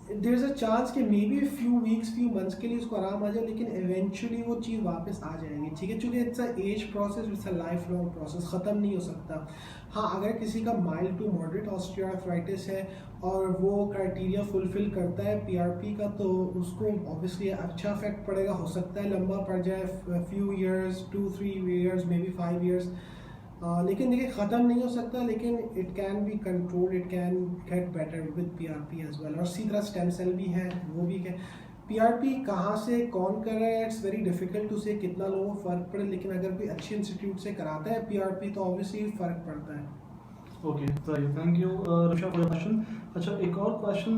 देयर इज़ अ चांस कि may be few weeks, few months के लिए उसको आराम आ जाए, लेकिन इवेंचुअली वो चीज़ वापस आ जाएगी, ठीक है। चूँकि it's a age process, it's a life long process, ख़त्म नहीं हो सकता। हाँ, अगर किसी का माइल्ड टू मॉडरेट ऑस्टियोआर्थराइटिस है और वो क्राइटेरिया फुलफिल करता है पीआरपी का, तो उसको ऑब्वियसली अच्छा इफेक्ट पड़ेगा, हो सकता है लंबा पड़ जाए, few years, 2-3 years, may be 5 years. लेकिन देखिए, ख़त्म नहीं हो सकता, लेकिन it can be control, it can get better with PRP as well. और इसी तरह स्टेम सेल भी है, वो भी है। पीआरपी कहाँ से कौन कर रहा है, इट्स वेरी डिफिकल्ट टू से कितना लोगों को फ़र्क पड़े, लेकिन अगर कोई अच्छे इंस्टीट्यूट से कराता है पीआरपी तो ऑब्वियसली फ़र्क पड़ता है। ओके, सही, thank you Risha for your question. अच्छा, एक और क्वेश्चन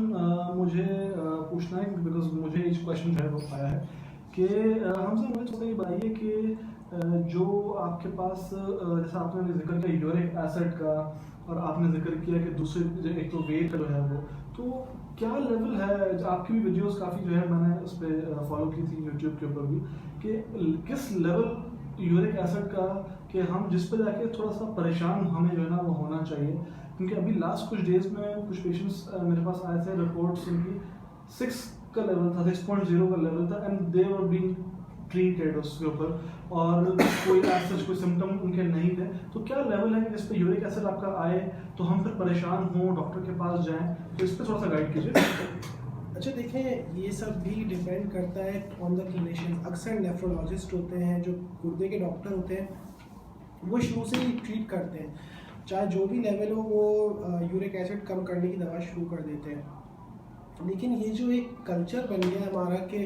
मुझे पूछना है, बिकॉज मुझे इस क्वेश्चन जो है वो आया है कि हमसे मुझे थोड़ा ये बताइए कि जो आपके पास जैसा आपने जिक्र किया यूरिक एसिड का और आपने जिक्र किया कि दूसरे एक तो वेट जो है वो, तो क्या लेवल है, आपकी भी वीडियोस काफ़ी जो है मैंने उस पर फॉलो की थी यूट्यूब के ऊपर भी, कि किस लेवल यूरिक एसिड का कि हम जिस पे जाके थोड़ा सा परेशान हमें जो है ना वो होना चाहिए। क्योंकि अभी लास्ट कुछ डेज में कुछ पेशेंट्स मेरे पास आए थे, रिपोर्ट्स उनकी 6 का लेवल था, 6.0 का लेवल था, and they were being treated उसके ऊपर, और कोई ऐसा कोई सिम्टम उनके नहीं थे। तो क्या लेवल है कि जिस पे यूरिक एसिड आपका आए तो हम फिर परेशान हों, डॉक्टर के पास जाएं, तो इस पर थोड़ा सा गाइड कीजिए। अच्छा देखें, ये सब भी डिपेंड करता है ऑन द क्लिनिशियन। अक्सर नेफ्रोलॉजिस्ट होते हैं जो गुर्दे के डॉक्टर होते हैं, वो शुरू से ही ट्रीट करते हैं, चाहे जो भी लेवल हो वो यूरिक एसिड कम करने की दवा शुरू कर देते हैं। लेकिन ये जो एक कल्चर बन गया है हमारा कि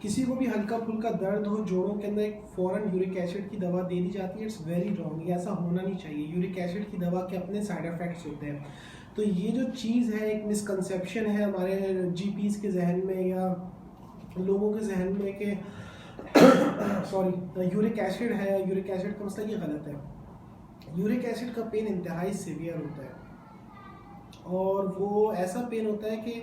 किसी को भी हल्का फुल्का दर्द हो जोड़ों के अंदर एक फ़ौरन यूरिक एसिड की दवा दे दी जाती है, इट्स वेरी रॉन्ग। ये ऐसा होना नहीं चाहिए। यूरिक एसिड की दवा के अपने साइड इफ़ेक्ट्स होते हैं। तो ये जो चीज़ है, एक मिसकंसेप्शन है हमारे जीपीज़ के जहन में या लोगों के जहन में कि सॉरी यूरिक एसिड है, यूरिक एसिड का मसला, ये गलत है। यूरिक एसिड का पेन इंतहाई सीवियर होता है, और वो ऐसा पेन होता है कि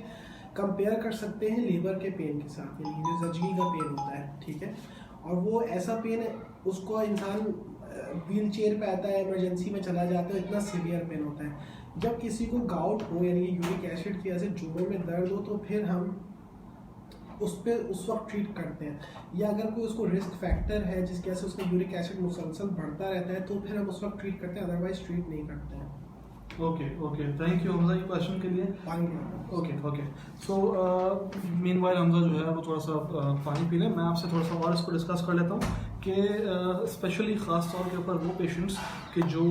कंपेयर कर सकते हैं लेबर के पेन के साथ, यानी जो जजगी का पेन होता है, ठीक है। और वो ऐसा पेन उसको इंसान व्हील चेयर पे आता है, इमरजेंसी में चला जाता है, इतना सीवियर पेन होता है। जब किसी को गाउट हो यानी यूरिक एसिड की वजह से जोड़ों में दर्द हो, तो फिर हम उस पर उस वक्त ट्रीट करते हैं। या अगर कोई उसको रिस्क फैक्टर है जिसकी वजह से उसका यूरिक एसिड मुसलसल बढ़ता रहता है, तो फिर हम उस वक्त ट्रीट करते हैं, अदरवाइज ट्रीट नहीं करते हैं। ओके, थैंक यू हमजा ये क्वेश्चन के लिए। ओके, सो मीनवाइल हमजा जो है वो थोड़ा सा पानी पी लें, मैं आपसे थोड़ा सा और इसको डिस्कस कर लेता हूँ कि स्पेशली ख़ास तौर के ऊपर वो पेशेंट्स कि जो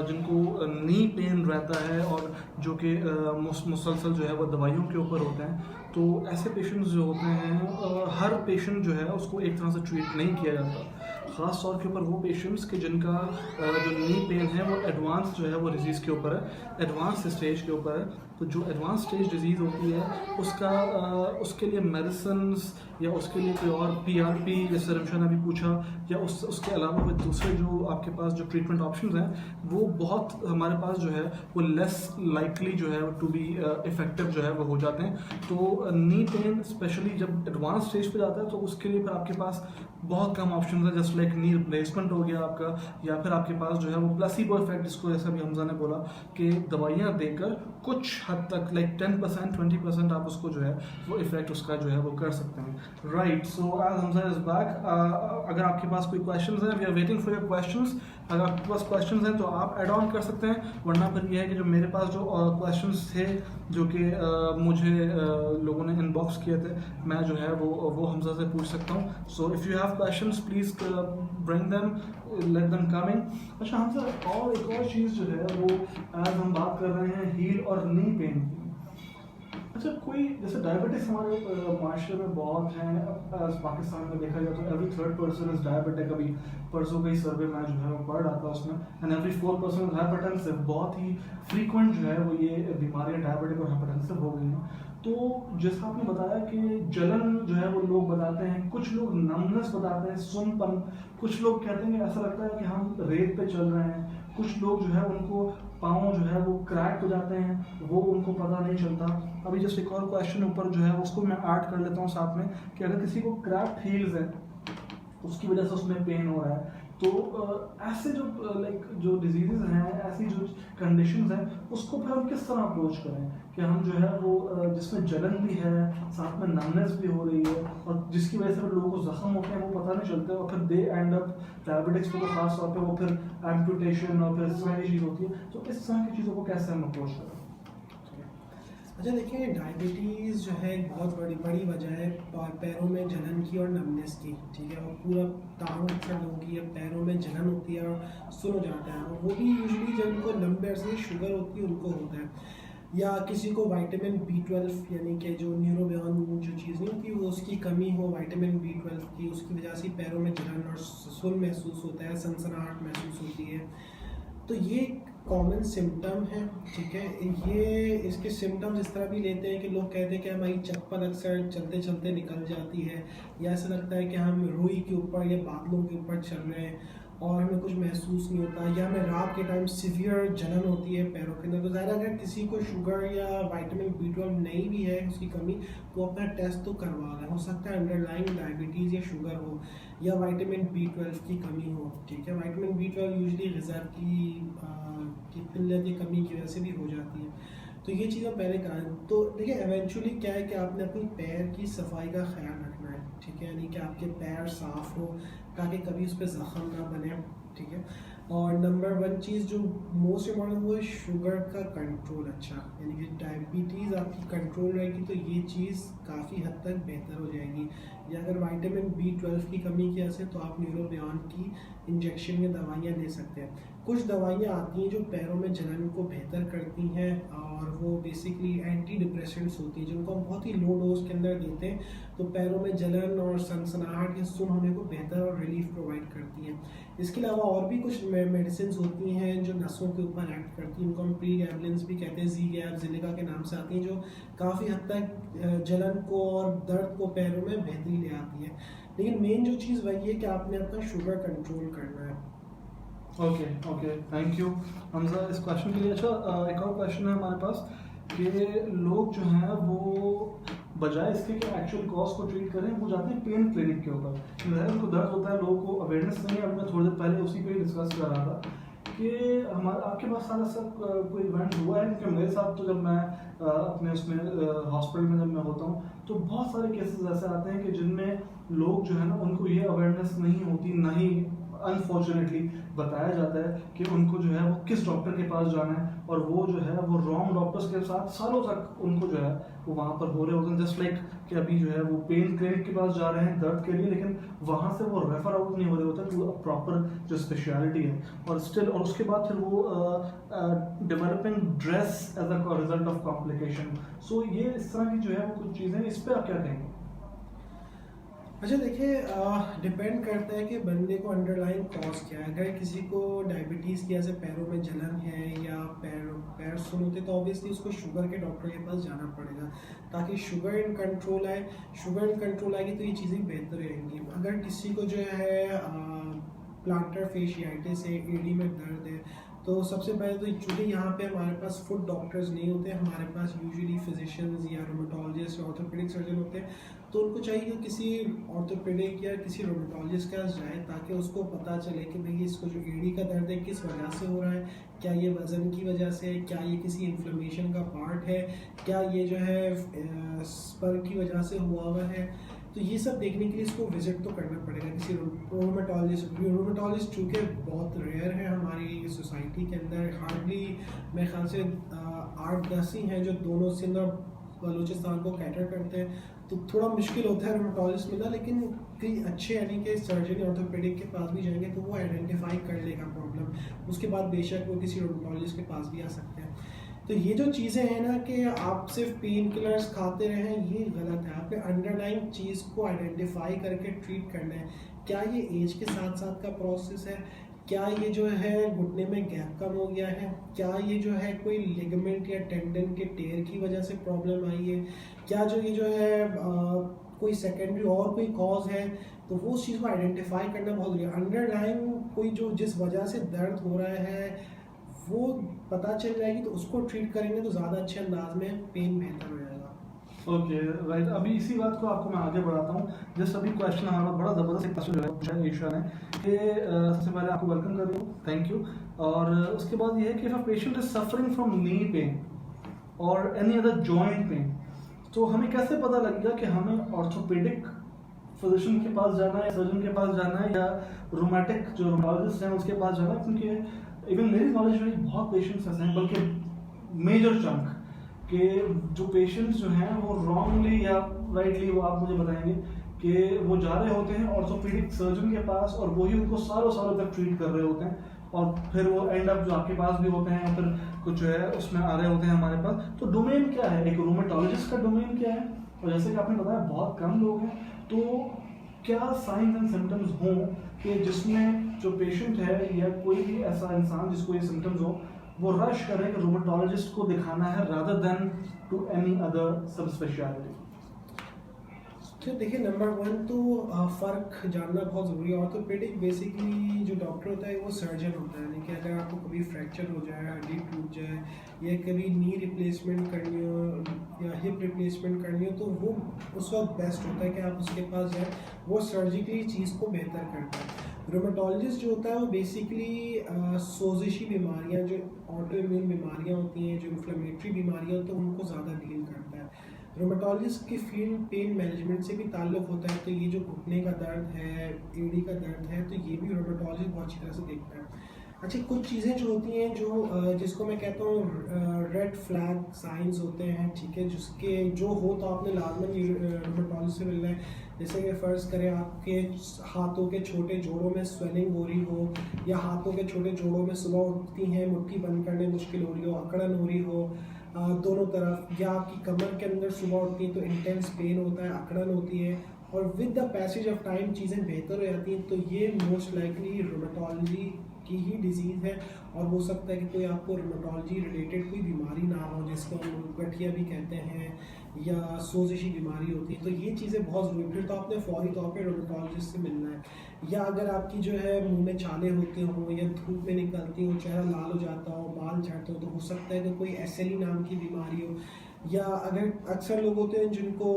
जिनको नी पेन रहता है और जो कि मुसलसल जो है वो दवाइयों के ऊपर होते हैं, तो ऐसे पेशेंट्स जो होते हैं, हर पेशेंट जो है उसको एक तरह से ट्रीट नहीं किया जाता। ख़ास तौर के ऊपर वो पेशेंट्स के जिनका जो नी पेन है वो एडवांस जो है वो डिजीज़ के ऊपर है, एडवांस स्टेज के ऊपर है। तो जो एडवांस स्टेज डिजीज़ होती है उसके लिए मेडिसिन्स या उसके लिए कोई और PRP जैसे रमशा ने अभी पूछा, या उसके अलावा कोई दूसरे जो आपके पास जो ट्रीटमेंट ऑप्शंस हैं वो बहुत हमारे पास जो है वो लेस लाइकली जो है टू बी इफ़ेक्टिव जो है वो हो जाते हैं। तो नी पेन स्पेशली जब एडवांस स्टेज पे जाता है तो उसके लिए फिर आपके पास बहुत कम ऑप्शन है, जस्ट लाइक नी रिप्लेसमेंट हो गया आपका, या फिर आपके पास जो है वो प्लेसिबो इफेक्ट, जिसको जैसा भी हमजा ने बोला कि दवाइयाँ देकर कुछ हद तक लाइक 10% 20% आप उसको जो है वो इफेक्ट उसका जो है वो कर सकते हैं। राइट, सो आज हमजा इज बैक। अगर आपके पास कोई क्वेश्चंस हैं, we are waiting for your questions. अगर आपके पास क्वेश्चंस हैं तो आप ऐड ऑन कर सकते हैं, वरना फिर ये है कि जो मेरे पास जो क्वेश्चंस थे जो कि मुझे लोगों ने इनबॉक्स किए थे, मैं जो है वो हमजा से पूछ सकता हूँ। So if you have questions please bring them, let them coming. अच्छा हमजा, और एक और चीज़ जो है वो आज हम बात कर रहे हैं हील और नी पेन की। अच्छा, कोई जैसे डायबिटिक्स हमारे माशरे में बहुत हैं, पाकिस्तान में देखा जाए तो every 3rd person is diabetic. अभी परसों का ही सर्वे मैं जो है वो पढ़ रहा था उसमें, and every 4th person is hypertensive. बहुत ही फ्रीक्वेंट जो है वो ये बीमारियाँ डायबिटिक और हाइपरटेंसिव हो गई हैं। तो जैसा आपने बताया कि जलन जो है वो लोग बताते हैं, कुछ लोग नमनेस बताते हैं, सुनपन, कुछ लोग कहते हैं कि ऐसा लगता है कि हम रेत पे चल रहे हैं, कुछ लोग जो है उनको पाँव जो है वो क्रैक हो जाते हैं, वो उनको पता नहीं चलता। अभी जस्ट एक और क्वेश्चन ऊपर जो है उसको मैं ऐड कर लेता हूँ साथ में, कि अगर किसी को क्रैक्ड हील्स है उसकी वजह से उसमें पेन हो रहा है, तो ऐसे जो डिजीज़ हैं, ऐसी जो कंडीशंस हैं, उसको फिर हम किस तरह अप्रोच करें कि हम जो है वो जिसमें जलन भी है, साथ में नमनेस भी हो रही है, और जिसकी वजह से फिर लोगों को जख्म होते हैं वो पता नहीं चलते, और फिर दे एंड अप डायबिटिक्स पे तो खास तौर पे वो फिर एम्पुटेशन और फिर इस तरह की चीज़ होती है। तो इस तरह की चीज़ों को कैसे हम अप्रोच करें? अच्छा देखिए, डायबिटीज़ जो है एक बहुत बड़ी वजह है पैरों में जलन की और नमनेस की, ठीक है। और पूरा टांग अक्सर लोगों की पैरों में जलन होती है और सुन हो जाता है, और वो भी यूजुअली जब उनको लंबे अरसे शुगर होती है उनको होता है, या किसी को विटामिन B12 यानी कि जो न्यूरोबियन जो चीज़ नहीं होती वो उसकी कमी हो, विटामिन B12 की, उसकी वजह से पैरों में जलन और सुन महसूस होता है, सनसनाहट महसूस होती है। तो ये कॉमन सिम्टम है, ठीक है। ये इसके सिम्टम्स इस तरह भी लेते हैं कि लोग कहते हैं कि हमारी चप्पल अक्सर चलते चलते निकल जाती है, या ऐसा लगता है कि हम रुई के ऊपर या बादलों के ऊपर चल रहे हैं, और हमें कुछ महसूस नहीं होता, या हमें रात के टाइम सीवियर जलन होती है पैरों के अंदर, तो ज़ाहिर अगर किसी को शुगर या विटामिन B12 नहीं भी है उसकी कमी, तो अपना टेस्ट तो करवा लें। हो सकता है अंडरलाइंग डायबिटीज़ या शुगर हो या विटामिन B12 की कमी हो, ठीक है। विटामिन B12 यूजली ग़िज़ा की किल्लत या कमी की वजह से भी हो जाती है, तो ये चीज़ हम पहले कराएं। तो देखिए एवेंचुअली क्या है कि आपने अपनी पैर की सफाई का ख्याल रखना है, ठीक है, यानी कि आपके पैर साफ़ हो ताकि कभी उस पर ज़ख़म ना बने, ठीक है। और नंबर 1 चीज़ जो मोस्ट इम्पॉर्टेंट वो है शुगर का कंट्रोल अच्छा, यानी कि डायबिटीज़ आपकी कंट्रोल रहेगी तो ये चीज़ काफ़ी हद तक बेहतर हो जाएगी। या अगर विटामिन B12 की कमी की वजह से, तो आप न्यूरोबियॉन की इंजेक्शन या दवाइयाँ ले सकते हैं। कुछ दवाइयाँ आती हैं जो पैरों में जलन को बेहतर करती हैं, और वो बेसिकली एंटी डिप्रेसेंट्स होती हैं जिनको हम बहुत ही लो डोज के अंदर देते हैं, तो पैरों में जलन और सनसनाहट या सुन होने को बेहतर और रिलीफ प्रोवाइड करती हैं। इसके अलावा और भी कुछ मेडिसिन होती हैं जो नसों के ऊपर एक्ट करती हैं, उनको हम प्रीगैबलिन्स भी कहते हैं, ज़ीगैब, ज़िलिका के नाम से आती हैं, जो काफ़ी हद तक जलन को और दर्द को पैरों में बेहतरी ले आती है। लेकिन मेन जो चीज़ वही है कि आपने अपना शुगर कंट्रोल करना है। ओके, थैंक यू हमजा इस क्वेश्चन के लिए। अच्छा, एक और क्वेश्चन है हमारे पास कि लोग जो हैं वो बजाय इसके कि एक्चुअल कॉज को ट्रीट करें, वो जाते हैं पेन क्लिनिक के ऊपर। ज़ाहिर उनको दर्द होता है, लोगों को अवेयरनेस नहीं है। अब मैं थोड़ी देर पहले उसी पे डिस्कस कर रहा था कि हमारा आपके पास सारा सब कोई इवेंट हुआ है, क्योंकि मेरे साथ तो जब मैं अपने उसमें हॉस्पिटल में जब मैं होता हूँ तो बहुत सारे केसेस ऐसे आते हैं कि जिनमें लोग जो है ना उनको ये अवेयरनेस नहीं होती, नहीं अनफॉर्चुनेटली बताया जाता है कि उनको जो है वो किस डॉक्टर के पास जाना है, और वो जो है वो रॉन्ग डॉक्टर्स के साथ सालों तक उनको जो है वो वहाँ पर हो रहे होते हैं। जस्ट लाइक कि अभी जो है वो पेन क्लिनिक के पास जा रहे हैं दर्द के लिए, लेकिन वहाँ से वो रेफर आउट नहीं हो रहे होते टू प्रॉपर जो स्पेशलिटी है, और स्टिल और उसके बाद फिर वो developing dress as a result of complication. So ये इस तरह की जो है वो कुछ चीज़ें, इस पर आप क्या कहेंगे? अच्छा देखिए, डिपेंड करता है कि बंदे को अंडरलाइन कॉज क्या है। अगर किसी को डायबिटीज़ की वजह से पैरों में जलन है या पैर सुन होते, तो ऑब्वियसली उसको शुगर के डॉक्टर के पास जाना पड़ेगा ताकि शुगर इन कंट्रोल आए। शुगर इन कंट्रोल आएगी तो ये चीज़ें बेहतर रहेंगी। अगर किसी को जो है प्लांटर फेशियाइटिस है, एडी में दर्द है, तो सबसे पहले तो चूँकि यहाँ पे हमारे पास फुट डॉक्टर्स नहीं होते, हमारे पास यूजुअली फिजिशियंस या रोमेटोलॉजिस्ट या ऑर्थोपेडिक सर्जन होते हैं, तो उनको चाहिए कि किसी ऑर्थोपेडिक या किसी रोमेटोलॉजिस्ट के पास जाए ताकि उसको पता चले कि भाई इसको जो एडी का दर्द है किस वजह से हो रहा है, क्या ये वज़न की वजह से है, क्या ये किसी इन्फ्लेमेशन का पार्ट है, क्या ये जो है स्पर की वजह से हुआ है। तो ये सब देखने के लिए इसको विजिट तो करना पड़ेगा किसी रोमेटोलॉजिस्ट। रोमेटोलॉजिस्ट चूँकि बहुत रेयर है हमारी सोसाइटी के अंदर, हार्डली मेरे ख्याल से 8-10 ही हैं जो दोनों सिंध और बलूचिस्तान को कैटर करते हैं, तो थोड़ा मुश्किल होता है रोमेटोलॉजिस्ट मिलना। लेकिन कई अच्छे यानी कि सर्जन ऑर्थोपेडिक के पास भी जाएंगे तो वो आइडेंटिफाई कर लेगा प्रॉब्लम, उसके बाद बेशक वो किसी रोमेटोलॉजिस्ट के पास भी आ सकते हैं। तो ये जो चीज़ें हैं ना कि आप सिर्फ पेन किलर्स खाते रहें, ये गलत है। आपने अंडरलाइन चीज़ को आइडेंटिफाई करके ट्रीट करना है। क्या ये एज के साथ साथ का प्रोसेस है, क्या ये जो है घुटने में गैप कम हो गया है, क्या ये जो है कोई लिगामेंट या टेंडन के टेयर की वजह से प्रॉब्लम आई है, क्या जो ये जो है कोई सेकेंडरी और कोई कॉज है, तो वो चीज़ को आइडेंटिफाई करना बहुत जरूरी है। अंडरलाइन कोई जो जिस वजह से दर्द हो रहा है वो पता चल जाएगी तो उसको ट्रीट करेंगे तो ज़्यादा अच्छे अंदाज में पेन बेहतर हो जाएगा। ओके राइट, अभी इसी बात को आपको मैं आगे बढ़ाता हूँ। जस्ट अभी क्वेश्चन हमारा बड़ा ज़बरदस्त क्वेश्चन जो है पूछा है ईशा ने कि सबसे पहले आपको वेलकम कर रही हूँ, थैंक यू। और उसके बाद ये है कि if a patient is suffering from knee pain और एनी अदर जॉइंट पेन, तो हमें कैसे पता लगेगा कि हमें ऑर्थोपेडिक फिजिशियन के पास जाना है, सर्जन के पास जाना है, या रोमैटिक जो रोमोलॉजिस्ट हैं उसके पास जाना है? क्योंकि इवन मेरी नॉलेज में बहुत पेशेंट्स ऐसे हैं, बल्कि मेजर चंक के जो पेशेंट्स जो हैं वो रॉन्गली या राइटली, वो आप मुझे बताएंगे कि वो जा रहे होते हैं ऑर्थोपेडिक सर्जन के पास और वही उनको सालों सालों तक ट्रीट कर रहे होते हैं, और फिर वो एंड अप जो आपके पास भी होते हैं या फिर कुछ जो है उसमें आ रहे होते हैं हमारे पास। तो डोमेन क्या है, एक रोमेटोलॉजिस्ट का डोमेन क्या है? और जैसे कि आपने बताया बहुत कम लोग हैं, तो क्या साइंस एंड सिम्टम्स हों कि जिसमें जो पेशेंट है या कोई भी ऐसा इंसान जिसको ये सिम्टम्स हो, वो रश करे कि रोमेटोलॉजिस्ट को दिखाना है rather than to any other sub speciality? तो देखिए, नंबर वन तो फ़र्क जानना बहुत ज़रूरी है। ऑर्थोपेडिक बेसिकली जो डॉक्टर होता है वो सर्जन होता है, यानी कि अगर आपको कभी फ्रैक्चर हो जाए, हड्डी टूट जाए, या कभी नी रिप्लेसमेंट करनी हो या हिप रिप्लेसमेंट करनी हो, तो वो उस वक्त बेस्ट होता है कि आप उसके पास जाएँ। वो सर्जिकली चीज़ को बेहतर करता है। रोमेटोलॉजिस्ट जो होता है वो बेसिकली सोजिशी बीमारियाँ, जो ऑटो इम्यून बीमारियाँ होती हैं, जो इन्फ्लेमेटरी बीमारियाँ होती हैं, उनको ज़्यादा डील करता है। रोमेटोलॉजिस्ट की फील्ड पेन मैनेजमेंट से भी ताल्लुक़ होता है, तो ये जो घुटने का दर्द है, एड़ी का दर्द है, तो ये भी रोमेटोलॉजिस्ट बहुत अच्छी तरह से देखता है। अच्छा, कुछ चीज़ें जो होती हैं जो जिसको मैं कहता हूँ रेड फ्लैग साइंस होते हैं, ठीक है, जिसके जो हो तो आपने लाजमन रोमेटोलॉजिस्ट से मिलना है। जैसे कि फ़र्ज़ करें आपके हाथों के छोटे जोड़ों में स्वेलिंग हो रही हो, या हाथों के छोटे जोड़ों में सुबह उठती हैं मुट्ठी बंद करने मुश्किल हो रही हो, अकड़न हो रही हो दोनों तरफ, या आपकी कमर के अंदर सुबह उठती है तो इंटेंस पेन होता है, अकड़न होती है, और with the passage of time चीज़ें बेहतर हो जाती हैं, तो ये मोस्ट लाइकली रोमेटोलॉजी की ही डिजीज़ है। और हो सकता है कि कोई आपको रोमेटोलॉजी रिलेटेड कोई बीमारी ना हो, जिसको हम गठिया भी कहते हैं, या सोजिशी बीमारी होती है, तो ये चीज़ें बहुत ज़रूरी। फिर तो आपने फौरी तौर पे रोमेटोलॉजिस्ट से मिलना है। या अगर आपकी जो है मुंह में छाले होते हों, या धूप में निकलती हो, चेहरा लाल हो जाता हो, बाल झड़ते हो, तो हो सकता है कि कोई एसएलई नाम की बीमारी हो। या अगर अक्सर लोग होते हैं जिनको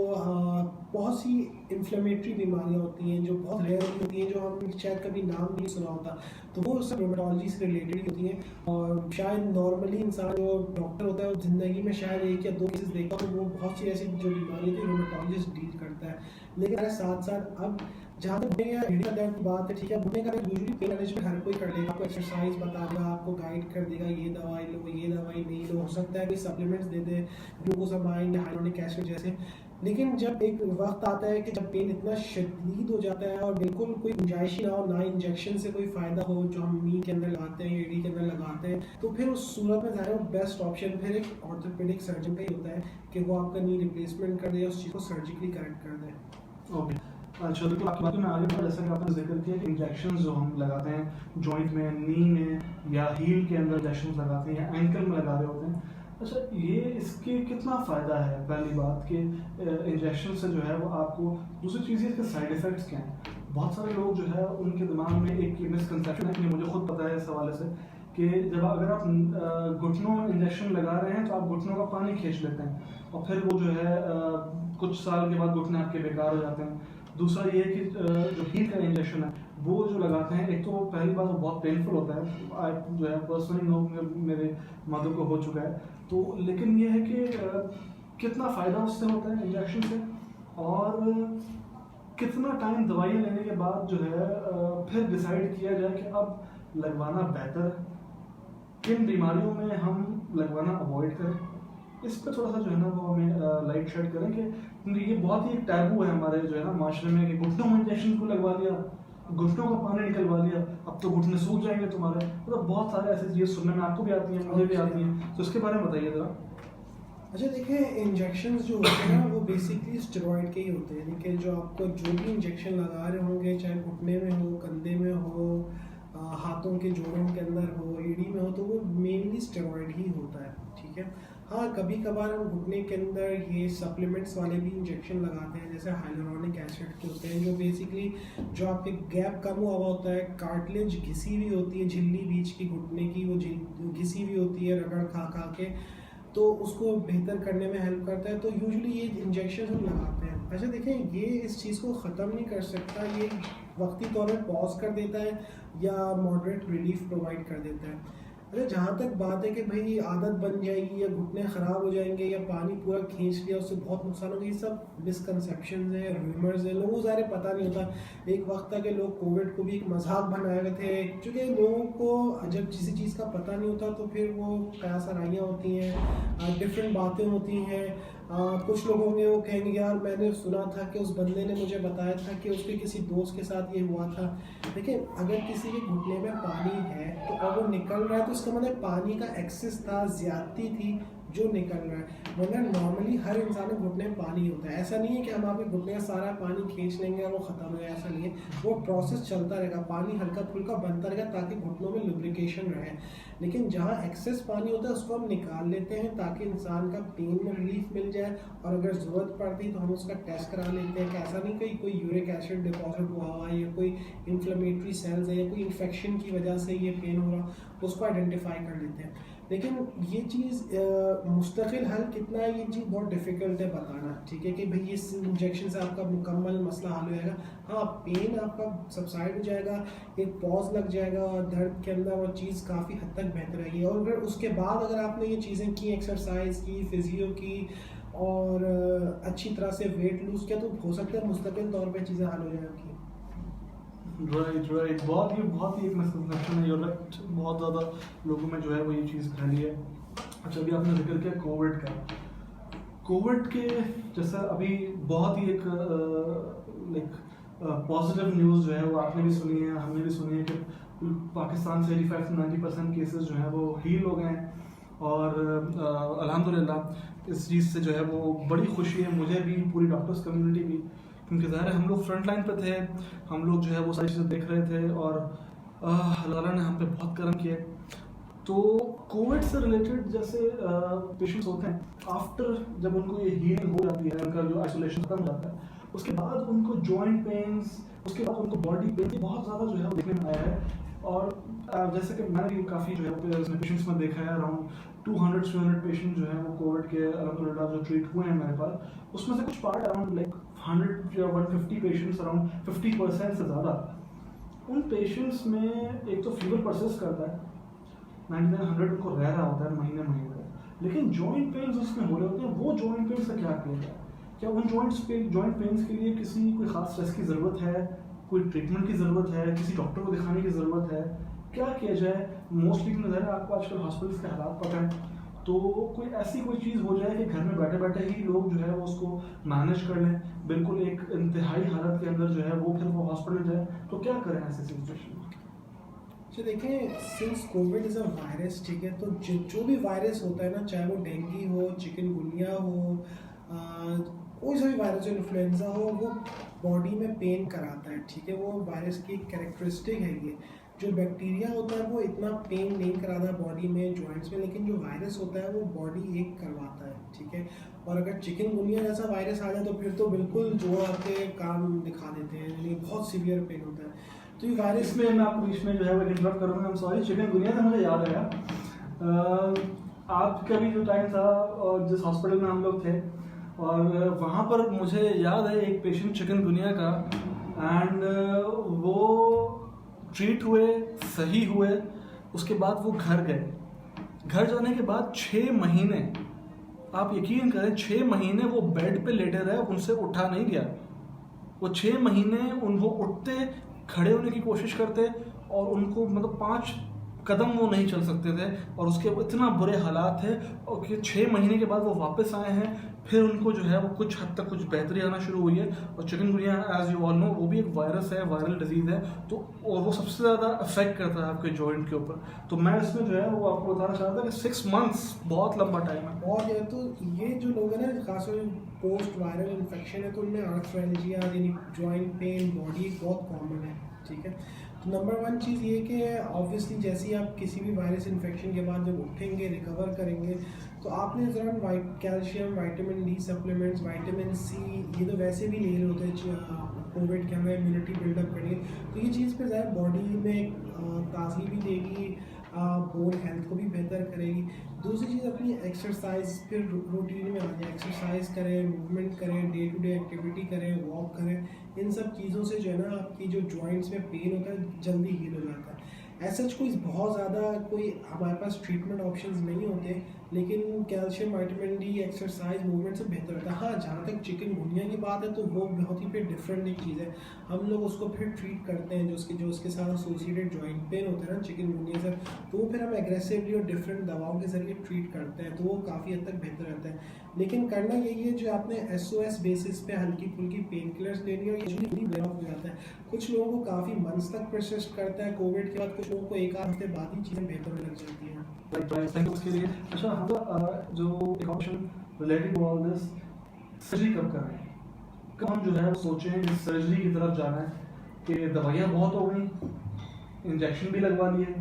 बहुत सी इन्फ्लेमेटरी बीमारियां होती हैं जो बहुत रेयर होती हैं, जो हम शायद कभी नाम नहीं सुना होता, तो वो सब रोमेटोलॉजी से रिलेटेड होती हैं। और शायद नॉर्मली इंसान जो डॉक्टर होता है वो ज़िंदगी में शायद 1 या 2 केसेस देखा, तो वो बहुत सी ऐसी जो बीमारी होती है रोमेटोलॉजिस्ट डील करता है। लेकिन साथ साथ अब जहाँ तक एड़ी का दर्द की बात है, ठीक है, घुटने का दर्द यूजुअली पेन मैनेजमेंट हर कोई कर लेगा, आपको एक्सरसाइज बताएगा, आपको गाइड कर देगा, ये दवाई लो, ये दवाई नहीं लो, हो सकता है कोई सप्लीमेंट्स दे दे, ग्लूकोसामाइन या हाइलोनिक एसिड जैसे। लेकिन जब एक वक्त आता है कि जब पेन इतना शदीद हो जाता है और बिल्कुल कोई गुंजाइश ना हो, ना इंजेक्शन से कोई फ़ायदा हो जो हम नी के अंदर लगाते हैं, एड़ी के अंदर लगाते हैं, तो फिर उस सूरत में ज़ाहिर बेस्ट ऑप्शन फिर एक ऑर्थोपेडिक सर्जन का ही होता है कि वो आपका नी रिप्लेसमेंट कर दे, उस चीज़ को सर्जिकली करेक्ट कर दे। ओके, अच्छा, देखो आपकी बात में आगे बढ़ा, जैसा कि आपने जिक्र किया कि इंजेक्शन जो हम लगाते हैं जॉइंट में, नी में, या हील के अंदर इंजेक्शन लगाते हैं, या एंकल में लगा रहे होते हैं, अच्छा ये इसके कितना फ़ायदा है? पहली बात कि इंजेक्शन से जो है वो आपको, दूसरी चीज़ इसके साइड इफ़ेक्ट्स क्या हैं? बहुत सारे लोग जो है उनके दिमाग में एक मिसकंसेप्शन है, कि मुझे खुद पता है इस हवाले से, कि जब अगर आप घुटनों में इंजेक्शन लगा रहे हैं तो आप घुटनों का पानी खींच लेते हैं, और फिर वो जो है कुछ साल के बाद घुटने आपके बेकार हो जाते हैं। दूसरा ये है कि जो हीट का इंजेक्शन है वो जो लगाते हैं, एक तो पहली बात वो बहुत पेनफुल होता है, जो है पर्सनली लोग मेरे मदर को हो चुका है, तो लेकिन ये है कि कितना फ़ायदा उससे होता है इंजेक्शन से, और कितना टाइम दवाइयाँ लेने के बाद जो है फिर डिसाइड किया जाए कि अब लगवाना बेहतर है, किन बीमारियों में हम लगवाना अवॉइड करें। इस पर थोड़ा सा जो है ना वो हमें लाइट शेड करें, कि ये बहुत ही एक टैबू है हमारे जो है ना माशरे में, कि घुटनों में इंजेक्शन को लगवा लिया, घुटनों का पानी निकलवा लिया, अब तो घुटने सूख जाएंगे तुम्हारे, मतलब बहुत सारे ऐसी चीज़ें सुनने में आपको भी आती हैं, मुझे भी आती हैं, तो इसके बारे में बताइए ज़रा। अच्छा, देखिए, इंजेक्शंस जो होते हैं ना वो बेसिकली स्टेरॉइड के ही होते हैं, लेकिन जो आपको जो भी इंजेक्शन लगा रहे होंगे, चाहे घुटने में हो, कंधे में हो, हाथों के जोड़ों के अंदर हो, एड़ी में हो, तो वो मेनली स्टेरॉइड ही होता है, ठीक है। हाँ, कभी कभार हम घुटने के अंदर ये सप्लीमेंट्स वाले भी इंजेक्शन लगाते हैं, जैसे हाइलोरॉनिक एसिड के होते हैं, जो बेसिकली जो आपके गैप कम हुआ होता है, कार्टिलेज घिसी हुई होती है, झिल्ली बीच की घुटने की वो घिसी हुई होती है रगड़ खा खा के, तो उसको बेहतर करने में हेल्प करता है, तो यूजुअली ये इंजेक्शन हम लगाते हैं। अच्छा, देखें, ये इस चीज़ को ख़त्म नहीं कर सकता, ये वक्ती तौर पर पॉज कर देता है या मॉडरेट रिलीफ प्रोवाइड कर देता है। अच्छा, जहाँ तक बात है कि भाई आदत बन जाएगी या घुटने ख़राब हो जाएंगे या पानी पूरा खींच लिया उससे बहुत नुकसान होगा, ये सब मिसकंसेप्शन हैं, रूमर्स हैं, लोगों को ज़्यादा पता नहीं होता। एक वक्त था कि लोग कोविड को भी एक मजाक बनाए हुए थे, क्योंकि लोगों को जब किसी चीज़ का पता नहीं होता तो फिर वो कयासराइयाँ होती हैं, डिफरेंट बातें होती हैं। कुछ लोग होंगे वो कहेंगे यार मैंने सुना था कि उस बंदे ने मुझे बताया था कि उसके किसी दोस्त के साथ ये हुआ था। देखिए, अगर किसी के घुटने में पानी है तो और वो निकल रहा है तो इसका मतलब पानी का एक्सेस था, ज़्यादती थी, जो निकल रहा है। वरना नॉर्मली हर इंसान के घुटने में पानी होता है, ऐसा नहीं है कि हम आपके घुटने का सारा पानी खींच लेंगे और वो ख़त्म हो जाए, ऐसा नहीं है। वो प्रोसेस चलता रहेगा, पानी हल्का फुल्का बनता रहेगा ताकि घुटनों में लुब्रिकेशन रहे। लेकिन जहाँ एक्सेस पानी होता है उसको हम निकाल लेते हैं ताकि इंसान का पेन में रिलीफ मिल जाए, और अगर ज़रूरत पड़ती है तो हम उसका टेस्ट करा लेते हैं कि ऐसा नहीं कि कोई यूरिक एसिड डिपॉजिट हुआ हुआ है या कोई इन्फ्लेमेटरी सेल्स है या कोई इन्फेक्शन की वजह से ये पेन हो रहा, उसको आइडेंटिफाई कर लेते हैं। लेकिन ये चीज़ मुस्तकिल हल कितना है, ये चीज़ बहुत डिफ़िकल्ट है बताना, ठीक है, कि भाई इस इंजेक्शन से आपका मुकम्मल मसला हल हो जाएगा। हाँ, पेन आपका सबसाइड हो जाएगा, एक पॉज लग जाएगा और दर्द के अंदर वो चीज़ काफ़ी हद तक बेहतर रहेगी। और अगर उसके बाद अगर आपने ये चीज़ें की, एक्सरसाइज की, फिजियो की और अच्छी तरह से वेट लूज़ किया, तो हो सकता है मुस्तकिल तौर पे चीज़ें हल हो जाए आपकी। राइट बहुत ही एक मिसकंसेप्शन है, you're right, बहुत ज़्यादा लोगों में जो है वो ये चीज़ फैली है। अच्छा, अभी आपने जिक्र किया कोविड के जैसा, अभी बहुत ही एक पॉजिटिव न्यूज़ जो है वो आपने भी सुनी है, हमने भी सुनी है कि पाकिस्तान से 85 से 90% केसेस जो हैं वो हील हो गए हैं। और अल्हम्दुलिल्लाह इस चीज़ से जो है वो बड़ी खुशी है मुझे भी, पूरी डॉक्टर्स कम्युनिटी भी, क्योंकि ज़ाहिर है हम लोग फ्रंट लाइन पे थे, हम लोग जो है वो सारी चीज़ें देख रहे थे और अल्लाह ने हम पे बहुत करम किए। तो कोविड से रिलेटेड जैसे पेशेंट्स होते हैं, आफ्टर जब उनको ये हीलिंग हो जाती है, उनका जो आइसोलेशन खत्म हो जाता है, उसके बाद उनको जॉइंट पेन्स, उसके बाद उनको बॉडी पेन बहुत ज़्यादा जो है वो देखने में आया है। और जैसे कि मैंने भी काफ़ी जो है पेशेंट्स में देखा है, अराउंड 200 पेशेंट जो हैं वो कोविड के अल्हम्दुलिल्लाह जो ट्रीट हुए हैं मेरे पास, उसमें से कुछ पार्ट अराउंड 100 या 150 पेशेंट्स, अराउंड 50% से ज़्यादा, उन पेशेंट्स में एक तो फीवर परसिस्ट करता है, 99-100 उनको रह रहा होता है महीने तक, लेकिन जॉइंट पेन्स उसमें हो रहे होते हैं। वो जॉइंट पेन से क्या किया जाए? क्या उन जॉइंट पेन्स के लिए कोई ख़ास स्ट्रेस की ज़रूरत है, कोई ट्रीटमेंट की ज़रूरत है, किसी डॉक्टर को दिखाने की ज़रूरत है, क्या किया जाए? मोस्टली नज़र है आपको आजकल हॉस्पिटल्स के हालात पता है, तो कोई चीज़ हो जाए कि घर में बैठे बैठे ही लोग जो है वो उसको मैनेज कर लें, बिल्कुल एक इंतहाई हालत के अंदर जो है वो फिर वो हॉस्पिटल जाए, तो क्या करें ऐसे सिचुएशन में? तो देखें, since Covid is a virus, ठीक है, तो जो भी वायरस होता है ना, चाहे वो डेंगू हो, चिकनगुनिया हो, कोई सा भी वायरस, इन्फ्लुएंजा हो, वो बॉडी में पेन कराता है, ठीक है, वो वायरस की कैरेक्टरिस्टिक है ये। जो बैक्टीरिया होता है वो इतना पेन नहीं कराता बॉडी में, जॉइंट्स में, लेकिन जो वायरस होता है वो बॉडी एक करवाता है, ठीक है। और अगर चिकनगुनिया जैसा वायरस आ जाए तो फिर तो बिल्कुल जोड़ आपके काम दिखा देते हैं, यानी बहुत सीवियर पेन होता है। तो ये वायरस इसमें मैं आपको बीच में जो है वो इंटरप्ट करूँगा, आई एम सॉरी। चिकनगुनिया से मुझे याद आया, आपका भी जो टाइम था और जिस हॉस्पिटल में हम लोग थे, और वहाँ पर मुझे याद है एक पेशेंट चिकनगुनिया का, एंड वो ट्रीट हुए, सही हुए, उसके बाद वो घर गए। घर जाने के बाद 6 महीने, आप यकीन करें, 6 महीने वो बेड पे लेटे रहे, उनसे उठा नहीं गया। वो 6 महीने उनको उठते, खड़े होने की कोशिश करते, और उनको मतलब 5 कदम वो नहीं चल सकते थे, और उसके इतना बुरे हालात थे। और 6 महीने के बाद वो वापस आए हैं, फिर उनको जो है वो कुछ हद तक कुछ बेहतरी आना शुरू हुई है। और chikungunya, as you all know, वो भी एक वायरस है, वायरल डिजीज़ है, तो और वो सबसे ज़्यादा अफेक्ट करता है आपके जॉइंट के ऊपर। तो मैं इसमें जो है वो आपको बताना चाहता था कि 6 मंथ्स बहुत लंबा टाइम है। बहुत है। तो ये जो लोग हैं ना, खासकर पोस्ट वायरल इन्फेक्शन है, तो उनमें आर्थराइल्जिया यानी जॉइंट पेन, बॉडी बहुत कॉमन है, ठीक है। तो नंबर 1 चीज़ ये कि ऑब्वियसली जैसे ही आप किसी भी वायरस इन्फेक्शन के बाद जब उठेंगे, रिकवर करेंगे, तो आपने ज़रा calcium, vitamin D supplements, vitamin C, ये तो वैसे भी ले रहे होते हैं कोविड के अंदर इम्यूनिटी बिल्डअप करनी है, तो ये चीज़ पे ज़्यादा बॉडी में ताज़गी भी देगी, बोन हेल्थ को भी बेहतर करेगी। दूसरी चीज़, अपनी एक्सरसाइज फिर रूटीन में आ जाए, एक्सरसाइज करें, मूवमेंट करें, डे टू डे एक्टिविटी करें, वॉक करें, इन सब चीज़ों से जो है ना आपकी जो जॉइंट्स में पेन होता है जल्दी हील हो जाता है। ऐसा कोई बहुत ज़्यादा कोई हमारे पास ट्रीटमेंट ऑप्शंस नहीं होते, लेकिन calcium, vitamin D, exercise, movement से बेहतर होता है। हाँ, जहाँ तक चिकनगुनिया की बात है तो वो बहुत ही फिर डिफरेंट एक चीज़ है, हम लोग उसको फिर ट्रीट करते हैं, जो उसके साथ एसोसिएटेड जॉइंट पेन होता है ना चिकनगुनिया से, तो वो फिर हम एग्रेसिवली और डिफरेंट दवाओं के ज़रिए ट्रीट करते हैं, तो वो काफ़ी हद तक बेहतर रहता है। लेकिन करना यही है, जो आपने SOS बेसिस पे हल्की फुल्की पेन किलर्स लेनी है, और यूजुअली वेयर ऑफ हो जाता है। कुछ लोगों को काफ़ी मंथ्स तक परसिस्ट करता है कोविड के बाद, कुछ लोगों को 1 आध हफ्ते बाद ही चीज़ें बेहतर लग जाती हैं। थैंक यू उसके लिए। अच्छा, हम जो एक option related to all this, surgery कब कर रहे हैं, कब हम जो है वो सोचें कि सर्जरी की तरफ जाना है, कि दवाइयाँ बहुत हो गई, इंजेक्शन भी लगवा लिए।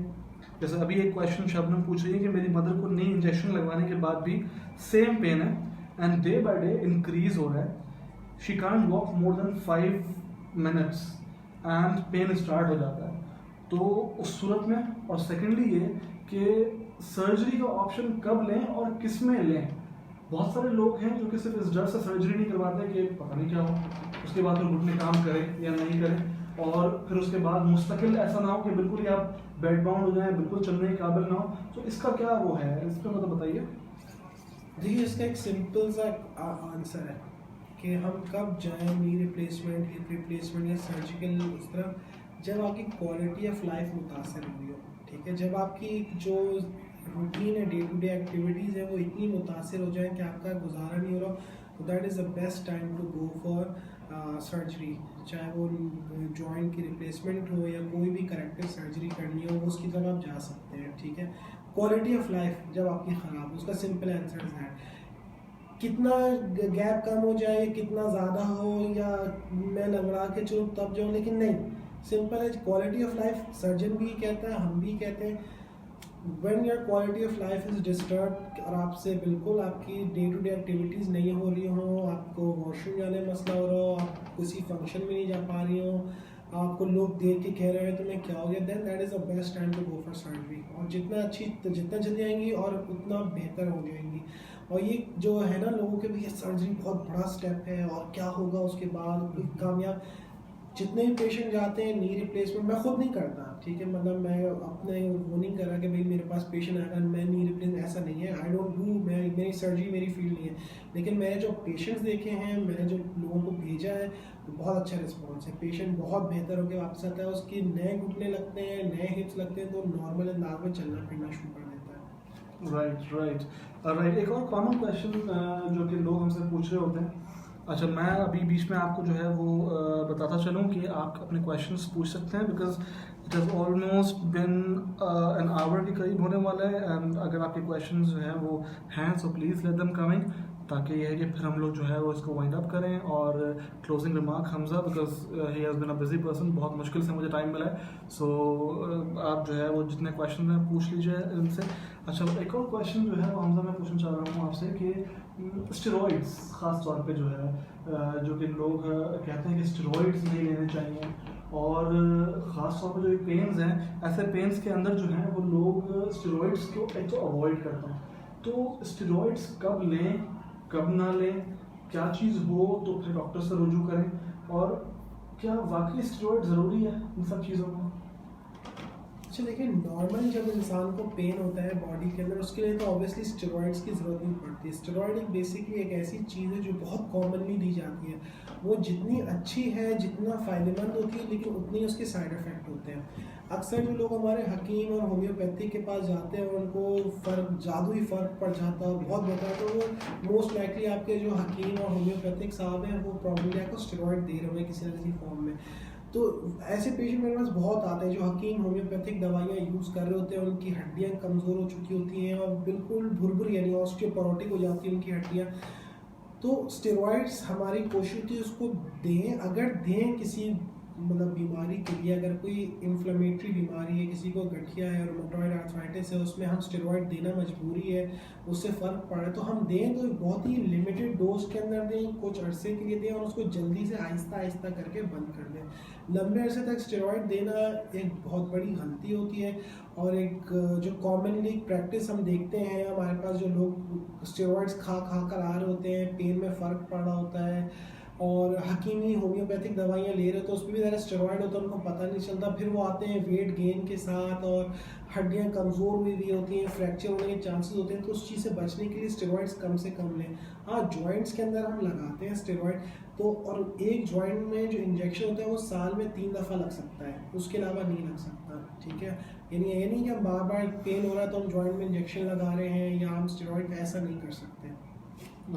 जैसे अभी एक क्वेश्चन शबनम पूछ रही है कि मेरी मदर को नी इंजेक्शन लगवाने के बाद भी सेम पेन है and day by day increase हो रहा है, she can't walk more than 5 minutes and pain start हो जाता है। तो उस सूरत में, और सेकेंडली ये कि सर्जरी का ऑप्शन कब लें और किस में लें। बहुत सारे लोग हैं जो कि सिर्फ इस डर से सर्जरी नहीं करवाते कि पता नहीं क्या हो, उसके बाद फिर घुटने काम करें या नहीं करें, और फिर उसके बाद मुस्तकिल ऐसा ना हो कि बिल्कुल ही आप बेड बाउंड हो जाएं, बिल्कुल चलने के काबिल ना हो। तो इसका क्या वो है, इस पर मतलब बताइए। देखिए, इसका एक सिंपल सा आंसर है कि हम कब जाएं नी रिप्लेसमेंट, हिप रिप्लेसमेंट या सर्जिकल उस तरह, जब आपकी क्वालिटी ऑफ लाइफ मुतासर हुई हो। ठीक है, जब आपकी जो रूटीन है, डे टू डे एक्टिविटीज़ है, वो इतनी मुतासर हो जाए कि आपका गुजारा नहीं हो रहा, तो that is the best time to go for surgery. चाहे वो जॉइंट की रिप्लेसमेंट हो या कोई भी करेक्टिव सर्जरी करनी हो, उसकी तरफ आप जा सकते हैं। ठीक है, क्वालिटी ऑफ लाइफ जब आपकी ख़राब हो, उसका सिंपल आंसर है कितना गैप कम हो जाए, कितना ज़्यादा हो, या मैं लंगड़ा के चलूँ तब जाऊँ, लेकिन नहीं, सिंपल है क्वालिटी ऑफ लाइफ। सर्जन भी कहता है, हम भी कहते हैं, when your quality of life is disturb, और आपसे बिल्कुल आपकी डे टू डे एक्टिविटीज़ नहीं हो रही हो, आपको वॉशरूम जाने में मसला हो रहा हो, आप किसी फंक्शन में नहीं जा पा रही हो, आपको लोग देख के कह रहे हैं तुम्हें क्या हो गया, then that is the best time to go for surgery. और जितना जल्दी आएंगी और उतना बेहतर हो जाएंगी। और ये जो है ना, लोगों के भी ये सर्जरी बहुत बड़ा स्टेप है और क्या होगा उसके बाद कामयाब। जितने भी पेशेंट जाते हैं नी रिप्लेसमेंट, मैं खुद नहीं करता, ठीक है, मतलब मैं अपने वो नहीं कर रहा कि भाई मेरे पास पेशेंट आएगा मैं नी रिप्लेसमेंट, ऐसा नहीं है, आई डोंट डू, मेरी सर्जरी मेरी फील्ड नहीं है। लेकिन मैंने जो पेशेंट्स देखे हैं, मैंने जो लोगों को भेजा है, तो बहुत अच्छा रिस्पॉन्स है। पेशेंट बहुत बेहतर होकर वापस आता है, उसके नए घुटने लगते हैं, नए हिप्स लगते हैं, तो नॉर्मल अंदाज में चलना फिरना शुरू कर देता है। राइट। एक और कॉमन क्वेश्चन जो कि लोग हमसे पूछ रहे होते हैं, अच्छा मैं अभी बीच में आपको जो है वो बताता चलूँ कि आप अपने क्वेश्चंस पूछ सकते हैं, because it has almost been an hour के करीब होने वाला है। एंड अगर आपके क्वेश्चंस जो हैं वो हैं, so please let them coming, ताकि ये है कि फिर हम लोग जो है वो इसको वाइंड अप करें। और closing remark Hamza, because he has been a busy person, बहुत मुश्किल से मुझे टाइम मिला है, सो आप जो है वो जितने क्वेश्चन हैं पूछ लीजिए इनसे। अच्छा, एक और क्वेश्चन जो है वो हमजा मैं पूछना चाह रहा हूँ आपसे कि स्टेरॉइड्स ख़ास तौर पे जो है जो कि लोग कहते हैं कि स्टेरॉइड्स नहीं लेने चाहिए, और ख़ास तौर पे जो पेन्स हैं, ऐसे पेन्स के अंदर जो हैं वो लोग स्टेरॉइड्स को एक तो अवॉइड करते हैं। तो स्टेरॉइड्स कब लें, कब ना लें, क्या चीज़ हो तो फिर डॉक्टर से रुजू करें, और क्या वाकई स्टेरॉइड ज़रूरी है इन सब चीज़ों में? अच्छा देखिए, नॉर्मल जब इंसान को पेन होता है बॉडी के अंदर, उसके लिए तो ऑब्वियसली स्टेरॉइड्स की ज़रूरत नहीं पड़ती है। स्टेरॉइड एक बेसिकली एक ऐसी चीज़ है जो बहुत कॉमनली दी जाती है। वो जितनी अच्छी है, जितना फ़ायदेमंद होती है, लेकिन उतने ही उसके साइड इफ़ेक्ट होते हैं। अक्सर जो लोग हमारे हकीम और होम्योपैथी के पास जाते हैं और उनको जादुई फ़र्क पड़ जाता है, बहुत बेहतर है, तो वो मोस्ट लाइकली आपके जो हकीम और होम्योपैथिक साहब हैं वो प्रॉब्लम आपको स्टेरॉइड दे रहे होंगे किसी न किसी फॉर्म में। तो ऐसे पेशेंट मेरे पास बहुत आते हैं जो हकीम होम्योपैथिक दवाइयाँ यूज़ कर रहे होते हैं, उनकी हड्डियाँ कमज़ोर हो चुकी होती हैं और बिल्कुल भुरभुर यानी ऑस्टियोपोरोटिक हो जाती है उनकी हड्डियाँ। तो स्टेरॉइड्स हमारी कोशिश होती है उसको दें, अगर दें किसी मतलब बीमारी के लिए, अगर कोई इन्फ्लेमेटरी बीमारी है, किसी को गठिया है, रूमेटॉइड आर्थराइटिस है, उसमें हम स्टेरॉइड देना मजबूरी है, उससे फ़र्क पड़ रहा है, तो हम दें तो बहुत ही लिमिटेड डोज के अंदर दें, कुछ अरसे के लिए दें, और उसको जल्दी से आहिस्ता आहिस्ता करके बंद कर दें। लंबे अरसे तक स्टेरॉइड देना एक बहुत बड़ी गलती होती है, और एक जो कॉमनली प्रैक्टिस हम देखते हैं, हमारे पास जो लोग स्टेरॉइड्स खा कर आ रहे होते हैं, पेन में फ़र्क पड़ रहा होता है, और हकीमी होम्योपैथिक दवाइयाँ ले रहे हो तो उसमें भी ज़्यादा स्टेरॉइड होता है, उनको पता नहीं चलता, फिर वो आते हैं वेट गेन के साथ और हड्डियाँ कमज़ोर हुई हुई होती हैं, फ्रैक्चर होने के चांसेस होते हैं। तो उस चीज़ से बचने के लिए स्टेरॉइड्स कम से कम लें। हाँ, जॉइंट्स के अंदर हम लगाते हैं स्टेरॉइड, तो और एक जॉइंट में जो इंजेक्शन होता है वो साल में 3 दफ़ा लग सकता है, उसके अलावा नहीं लग सकता। ठीक है, यानी ये नहीं कि हम बार बार पेन हो रहा है तो हम जॉइंट में इंजेक्शन लगा रहे हैं या हम स्टेरॉइड, ऐसा नहीं कर सकते।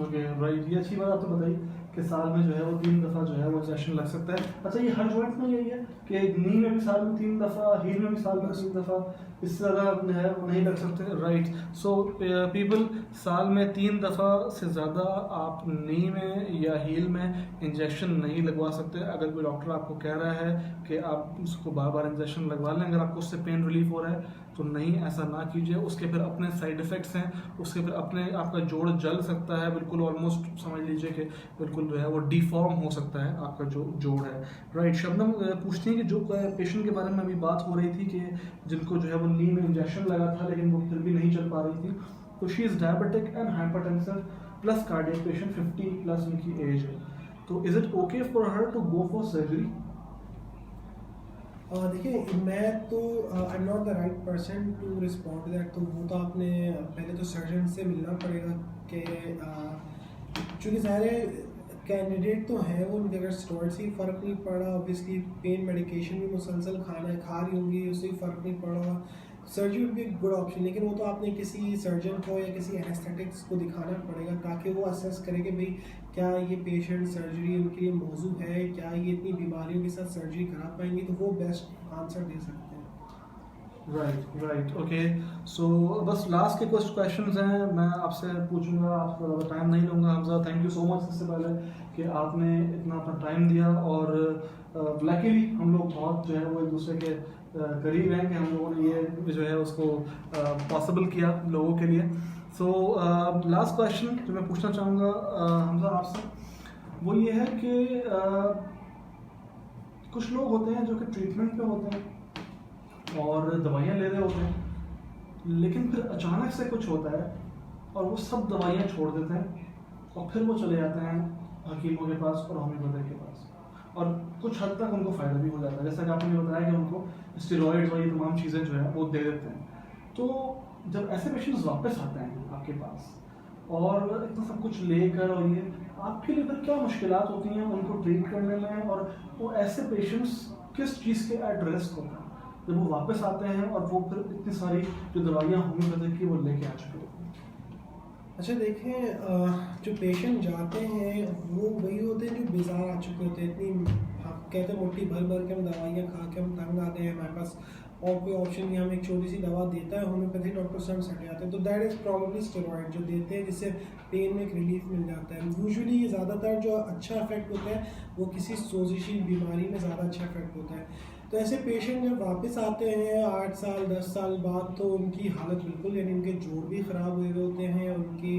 ओके, राइट, ये अच्छी बात आपने बताई कि साल में जो है वो 3 दफ़ा जो है वो इंजेक्शन लग सकता है। अच्छा, ये हर जॉइंट में यही है कि नी में भी साल में 3 दफ़ा, हील में भी साल में 3 दफ़ा, इससे ज़्यादा जो है वो नहीं लग सकते, राइट। सो पीपल, साल में 3 दफ़ा से ज़्यादा आप नी में या हील में इंजेक्शन नहीं लगवा सकते। अगर कोई डॉक्टर आपको कह रहा है कि आप उसको बार बार इंजेक्शन लगवा लें, अगर आपको उससे पेन रिलीफ हो रहा है तो नहीं, ऐसा ना कीजिए। उसके फिर अपने साइड इफ़ेक्ट्स हैं, उसके फिर अपने आपका जोड़ जल सकता है, बिल्कुल ऑलमोस्ट समझ लीजिए कि बिल्कुल जो है वो डिफॉर्म हो सकता है आपका जो जोड़ है, राइट। शबनम पूछती हैं कि जो पेशेंट के बारे में अभी बात हो रही थी कि जिनको जो है वो नी में इंजेक्शन लगा था लेकिन वो फिर भी नहीं चल पा रही थी, तो she is diabetic and hypertensive plus cardiac patient, 50 plus उनकी एज है, तो is it okay for her to go for surgery? देखिए, मैं तो I am not the right person to respond to that. तो वो तो आपने पहले तो सर्जन से मिलना पड़ेगा कि चूँकि सारे कैंडिडेट तो हैं वो, उनके अगर स्टेरॉइड से ही फ़र्क नहीं पड़ा, ऑब्वियसली पेन मेडिकेशन भी मुसलसल खा रही होंगी, उससे ही फ़र्क नहीं पड़ा, surgery would be good option. लेकिन वो तो आपने किसी सर्जन को या किसी एनेस्थेटिक्स को दिखाना पड़ेगा ताकि वो असेस करे कि भाई क्या ये पेशेंट सर्जरी उनके लिए मौजू है, क्या ये इतनी बीमारियों के साथ सर्जरी करा पाएंगे, तो वो बेस्ट आंसर दे सकते हैं। Right, okay. सो बस लास्ट के कुछ क्वेश्चंस हैं, मैं आपसे पूछूंगा, आपको ज़्यादा टाइम नहीं लूँगा। Hamza, thank you so much इससे पहले कि आपने इतना अपना टाइम दिया, और लकीली हम लोग बहुत जो है वो एक दूसरे के करीब हैं कि हम लोगों ने ये जो है उसको पॉसिबल किया लोगों के लिए। सो लास्ट क्वेश्चन जो मैं पूछना चाहूँगा हमजा आपसे, वो ये है कि कुछ लोग होते हैं जो कि ट्रीटमेंट पे होते हैं और दवाइयाँ ले रहे होते हैं, लेकिन फिर अचानक से कुछ होता है और वो सब दवाइयाँ छोड़ देते हैं और फिर वो चले जाते हैं हकीमों के पास और होम्योपैथिक के पास, और कुछ हद तक उनको फ़ायदा भी हो जाता है, जैसा कि आपने बताया कि उनको स्टेरॉइड्स और ये तमाम चीज़ें जो है वो दे देते हैं। तो जब ऐसे पेशेंट्स वापस आते हैं आपके पास और इतना सब कुछ लेकर, और ये आपके लिए फिर क्या मुश्किलात होती हैं उनको ट्रीट करने में, और वो ऐसे पेशेंट्स किस चीज़ के एट रिस्क होते हैं जब वो वापस आते हैं और वो फिर इतनी सारी जो दवाइयाँ होम्योपैथिक की वो लेके आ चुके होते हैं? अच्छा, देखें, जो पेशेंट जाते हैं वो वही होते हैं जो बेजार आ चुके होते हैं। इतनी आप कहते हैं मुट्ठी भर भर के हम दवाइयाँ खा के हम तंग आ गए हैं, हमारे पास और कोई ऑप्शन नहीं, हम एक छोटी सी दवा देता है होम्योपैथिक डॉक्टर से हम सट जाते हैं, तो दैट इज़ प्रॉब्लली स्टेरॉइड जो देते हैं जिससे पेन में एक रिलीफ मिल जाता है। यूजुअली ये ज़्यादातर जो अच्छा इफेक्ट होता है वो किसी सोजिशी बीमारी में ज़्यादा अच्छा इफेक्ट होता है। तो ऐसे पेशेंट जब वापस आते हैं 8 साल 10 साल बाद, तो उनकी हालत बिल्कुल, यानी उनके जोड़ भी ख़राब हुए होते हैं, उनकी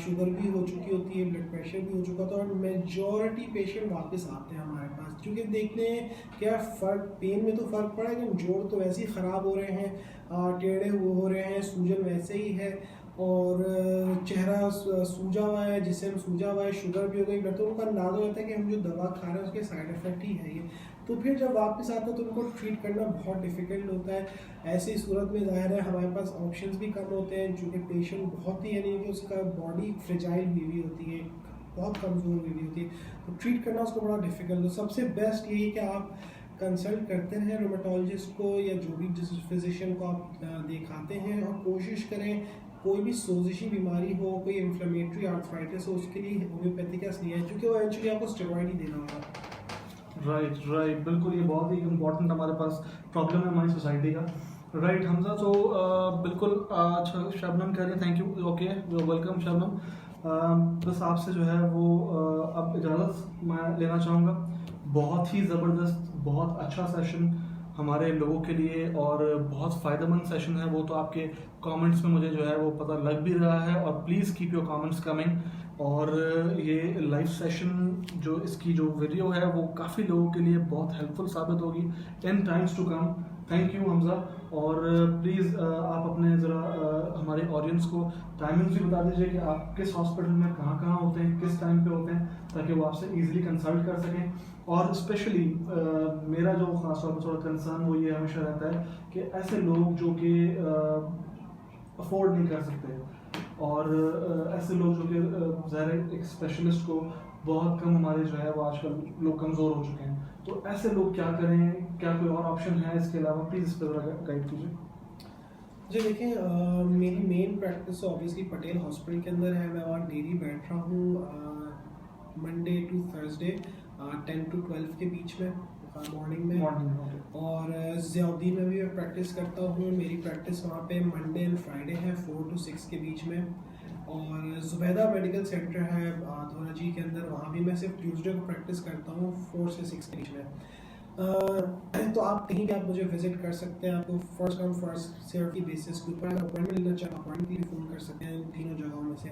शुगर भी हो चुकी होती है, ब्लड प्रेशर भी हो चुका था, और मेजॉरिटी पेशेंट वापस आते हैं हमारे पास क्योंकि देखते हैं क्या फ़र्क, पेन में तो फ़र्क पड़ा है लेकिन जोड़ तो वैसे ही ख़राब हो रहे हैं, टेढ़े हो रहे हैं, सूजन वैसे ही है, और चेहरा सूजा हुआ है, जिससे हम सूजा हुआ है, शुगर भी हो गई, तो उनका अंदाज़ा हो जाता है कि हम जो दवा खा रहे हैं उसके साइड इफ़ेक्ट ही है ये। तो फिर जब वापस आता है तो उनको ट्रीट करना बहुत डिफ़िकल्ट होता है। ऐसी सूरत में ज़ाहिर है हमारे पास ऑप्शंस भी कम होते हैं, चूँकि पेशेंट बहुत ही, यानी कि उसका बॉडी फ्रेजाइल हुई होती है, बहुत कमज़ोर हुई होती है, तो ट्रीट करना उसको बड़ा डिफ़िकल्ट। तो सबसे बेस्ट यही है कि आप कंसल्ट करते हैं रोमेटोलॉजिस्ट को या जो भी जिस फिजिशियन को आप दिखाते हैं, और कोशिश करें कोई भी सोजिशी बीमारी हो, कोई इन्फ्लेमेटरी आर्थराइटिस हो, उसके लिए होम्योपैथी का नहीं है क्योंकि वो एक्चुअली आपको स्टेरॉइड ही देना होगा। राइट, बिल्कुल, ये बहुत ही इम्पोर्टेंट हमारे पास प्रॉब्लम है हमारी सोसाइटी का, राइट। हमजा, तो बिल्कुल अच्छा, शबनम कह रही है, thank you, okay, welcome Shabnam. बस आपसे जो है वो अब इजाज़त मैं लेना चाहूँगा। बहुत ही ज़बरदस्त, बहुत अच्छा सेशन हमारे लोगों के लिए और बहुत फ़ायदेमंद सेशन है, वो तो आपके कमेंट्स में मुझे जो है वो पता लग भी रहा है, और please keep your comments coming. और ये लाइव सेशन जो इसकी जो वीडियो है वो काफ़ी लोगों के लिए बहुत हेल्पफुल साबित होगी in times to come. Thank you Hamza, और प्लीज़ आप अपने ज़रा हमारे ऑडियंस को टाइमिंग्स भी बता दीजिए कि आप किस हॉस्पिटल में कहाँ कहाँ होते हैं, किस टाइम पे होते हैं, ताकि वो आपसे इजीली कंसल्ट कर सकें। और स्पेशली मेरा जो ख़ास तौर पर थोड़ा कंसर्न वो ये हमेशा रहता है कि ऐसे लोग जो कि अफोर्ड नहीं कर सकते, और ऐसे लोग जो कि ज़ाहिर एक स्पेशलिस्ट को बहुत कम, हमारे जो है वो आजकल लोग कमज़ोर हो चुके हैं, तो ऐसे लोग क्या करें, क्या कोई और ऑप्शन है इसके अलावा? प्लीज़ इस पर ज़रा गाइड कीजिए। जी देखिए, मेरी main practice obviously Patel hospital के अंदर है, मैं वहाँ डेली बैठ रहा हूँ। मंडे टू थर्सडे 10 to 12 के बीच में मॉर्निंग में। और ज़ियाउद्दीन में भी मैं प्रैक्टिस करता हूँ। मेरी प्रैक्टिस वहाँ पे मंडे एंड फ्राइडे है 4 to 6 के बीच में। और ज़ुबैदा मेडिकल सेंटर है धोराजी के अंदर, वहाँ भी मैं सिर्फ ट्यूसडे को प्रैक्टिस करता हूँ 4 से 6 के बीच में। तो आप कहीं भी आप मुझे विजिट कर सकते हैं। आपको फर्स्ट कम फर्स्ट सर्व की बेसिस के ऊपर अपॉइंटमेंट लेना चाहें अपॉइंटमेंट के लिए फ़ोन कर सकते हैं इन तीनों जगहों में से।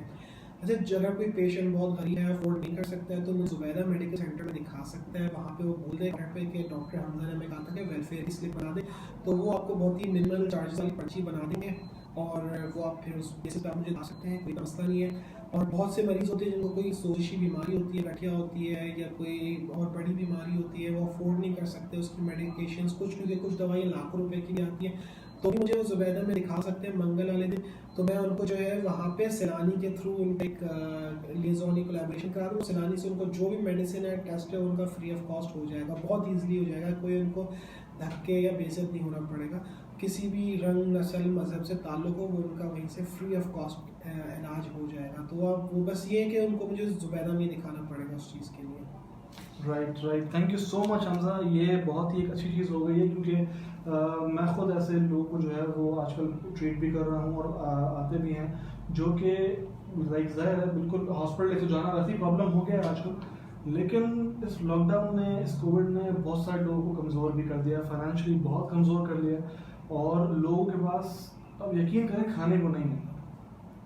अच्छा, अगर कोई पेशेंट बहुत गरीब है, अफोर्ड नहीं कर सकता है, तो मुझे ज़ुबैदा मेडिकल सेंटर में दिखा सकता है। वहाँ पे वो बोल दे पे कि डॉक्टर हमजा ने हमें कहा था कि वेलफेयर की स्लिप बना दे, तो वो आपको बहुत ही मिनिमल चार्जेस वाली पर्ची बना देंगे और वो आप फिर उस बेसिस पे आप मुझे ला सकते हैं, कोई मसला नहीं है। और बहुत से मरीज़ होते हैं जिनको कोई सोजिशी बीमारी होती है, गठिया होती है या कोई और बड़ी बीमारी होती है, वो अफोर्ड नहीं कर सकते उसकी मेडिकेशंस कुछ, क्योंकि कुछ दवाइयाँ लाखों रुपए की भी आती हैं, तो भी मुझे वो ज़ुबैदा में दिखा सकते हैं मंगल वाले दिन। तो मैं उनको जो है वहाँ पे सैलानी के थ्रू उनका एक लिएज़ोन कोलैबोरेशन करा दूँ। सैलानी से उनको जो भी मेडिसिन है, टेस्ट है, उनका फ्री ऑफ कॉस्ट हो जाएगा, बहुत ईजिली हो जाएगा। कोई उनको धक्के या बेइज्जत नहीं होना पड़ेगा। किसी भी रंग, नस्ल, मज़हब से ताल्लुक़ हो, वो उनका वहीं से फ्री ऑफ कॉस्ट इलाज हो जाएगा। तो अब वो बस ये है कि उनको मुझे ज़ुबैदा में दिखाना पड़ेगा उस चीज़ के लिए। Right, thank you so much Hamza. ये बहुत ही एक अच्छी चीज़ हो गई है, क्योंकि मैं ख़ुद ऐसे लोगों को जो है वो आजकल ट्रीट भी कर रहा हूँ और आते भी हैं जो कि लाइक ज़ाहिर है बिल्कुल हॉस्पिटल लेके जाना वैसी प्रॉब्लम हो गया है आजकल। लेकिन इस लॉकडाउन ने, इस कोविड ने बहुत सारे लोगों को कमज़ोर भी कर दिया, फाइनेंशियली बहुत कमज़ोर कर लिया और लोगों के पास अब यकीन करें खाने को नहीं है।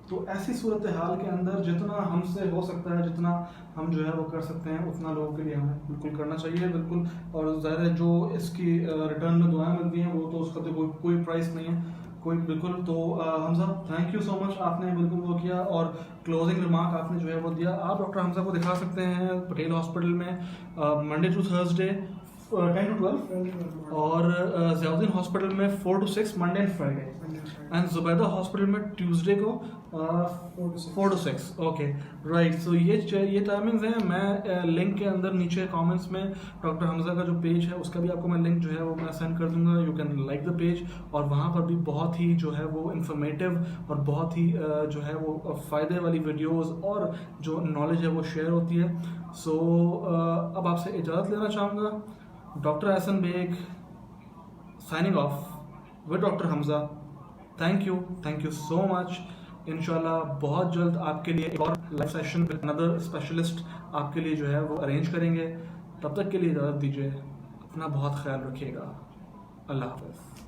तो ऐसी सूरत हाल के अंदर जितना हमसे हो सकता है, जितना हम जो है वो कर सकते हैं, उतना लोगों के लिए हमें बिल्कुल करना चाहिए, बिल्कुल। और ज़ाहिर है जो इसकी रिटर्न में दुआएं मिलती हैं वो तो उसका तो कोई प्राइस नहीं है, कोई बिल्कुल। तो Hamza, thank you so much, आपने बिल्कुल वो किया और क्लोजिंग रिमार्क आपने जो है वो दिया। आप डॉक्टर हमजा को दिखा सकते हैं पटेल हॉस्पिटल में मंडे टू थर्सडे 10 to 12 और ज़ियाउद्दीन हॉस्पिटल में 4 to 6 Monday and Friday, and Zubaida hospital में ट्यूसडे को 4 to 6। Okay, right. सो ये टाइमिंग्स हैं। मैं लिंक के अंदर नीचे कमेंट्स में डॉक्टर हमजा का जो पेज है उसका भी आपको मैं लिंक जो है वो मैं सेंड कर दूंगा। You can like the page, और वहाँ पर भी बहुत ही जो है वो इन्फॉर्मेटिव और बहुत ही जो है वो फ़ायदे वाली वीडियोस और जो नॉलेज है वो शेयर होती है। सो अब आपसे इजाज़त लेना चाहूँगा। Doctor Ehsan Baig signing off with doctor Hamza. Thank you so much. इंशाल्लाह बहुत जल्द आपके लिए एक और live session with another specialist आपके लिए जो है वो अरेंज करेंगे। तब तक के लिए इजाज़त दीजिए, अपना बहुत ख्याल रखिएगा। अल्लाह हाफ़िज़।